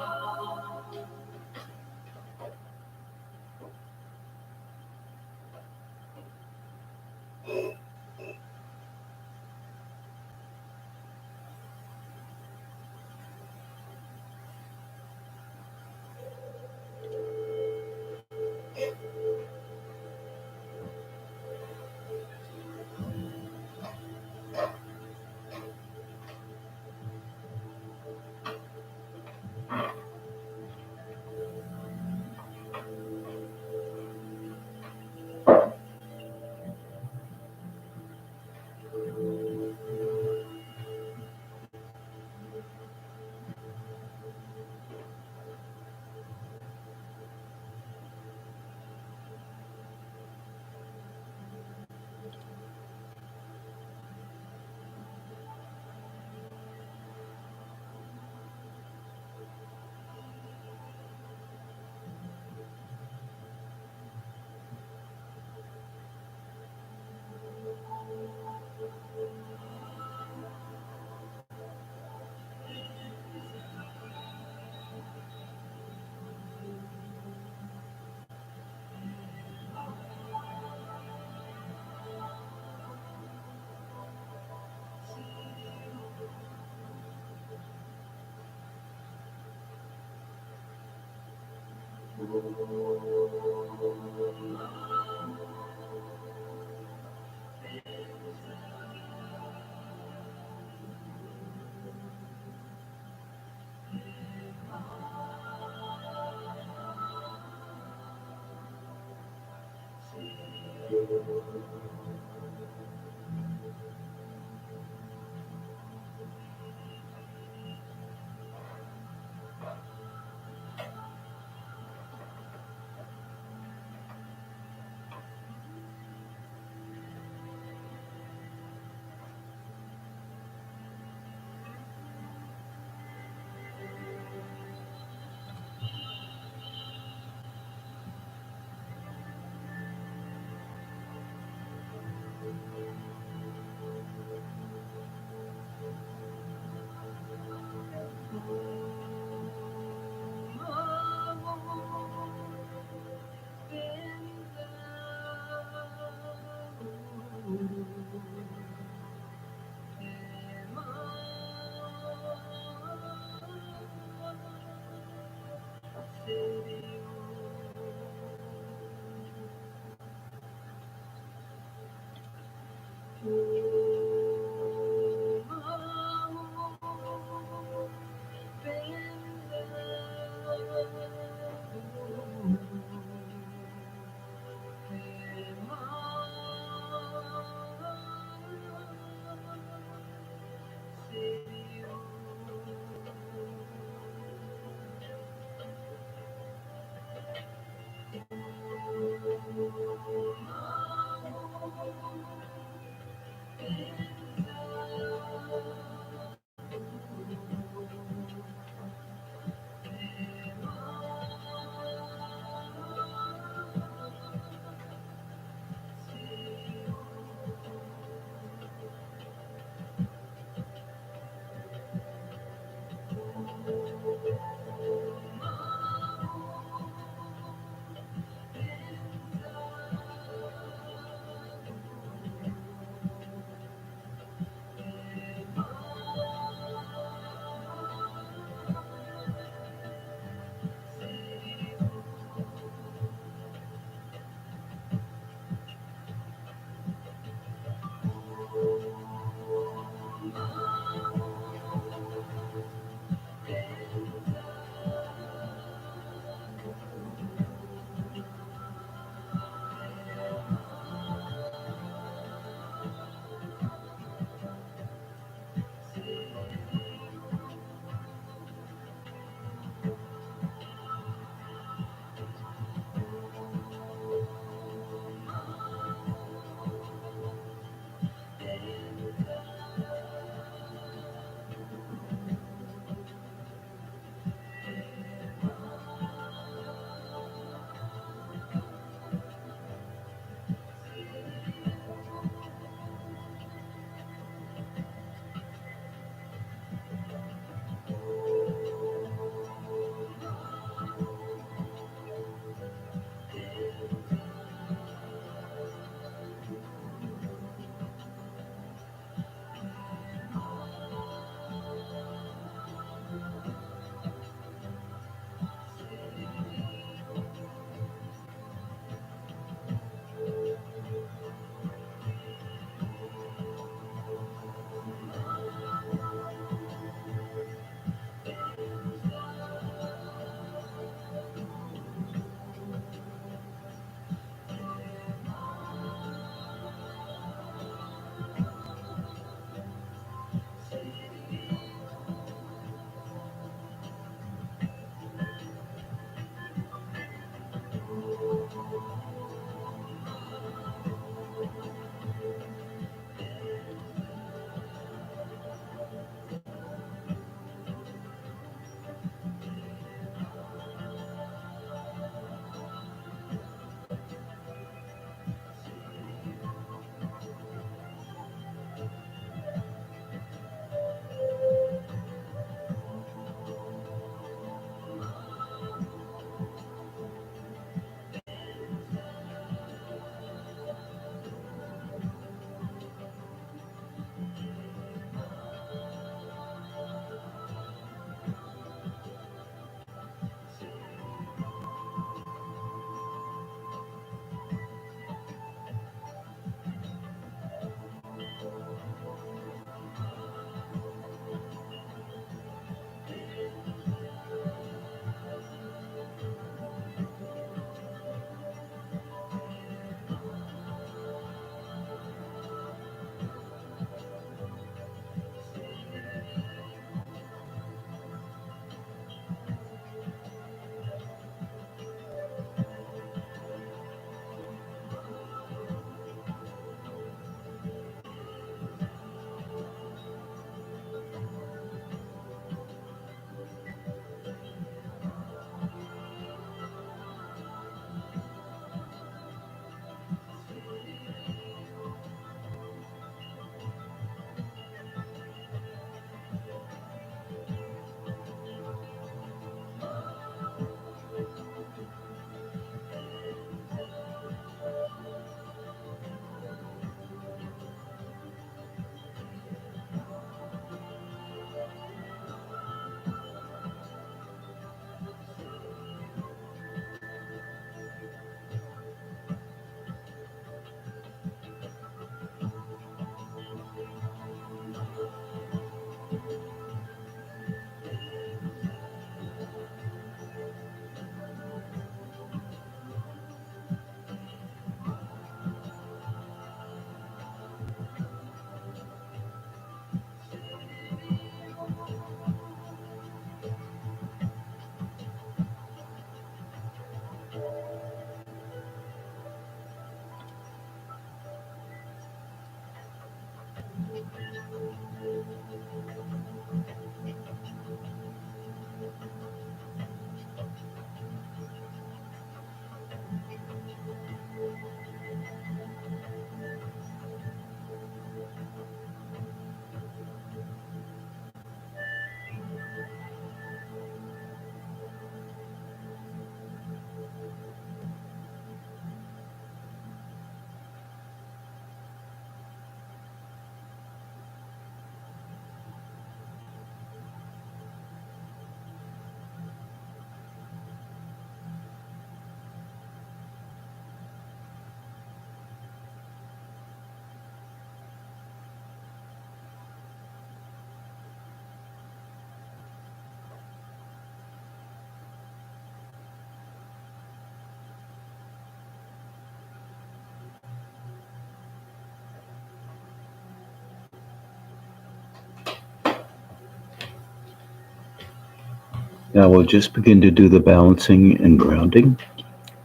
Now we'll just begin to do the balancing and grounding,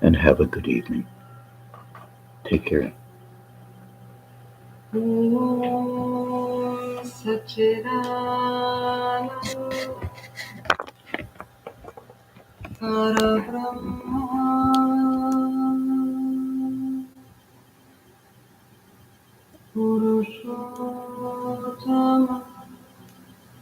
and have a good evening. Take care. Om Satchidananda Parabrahma Purusha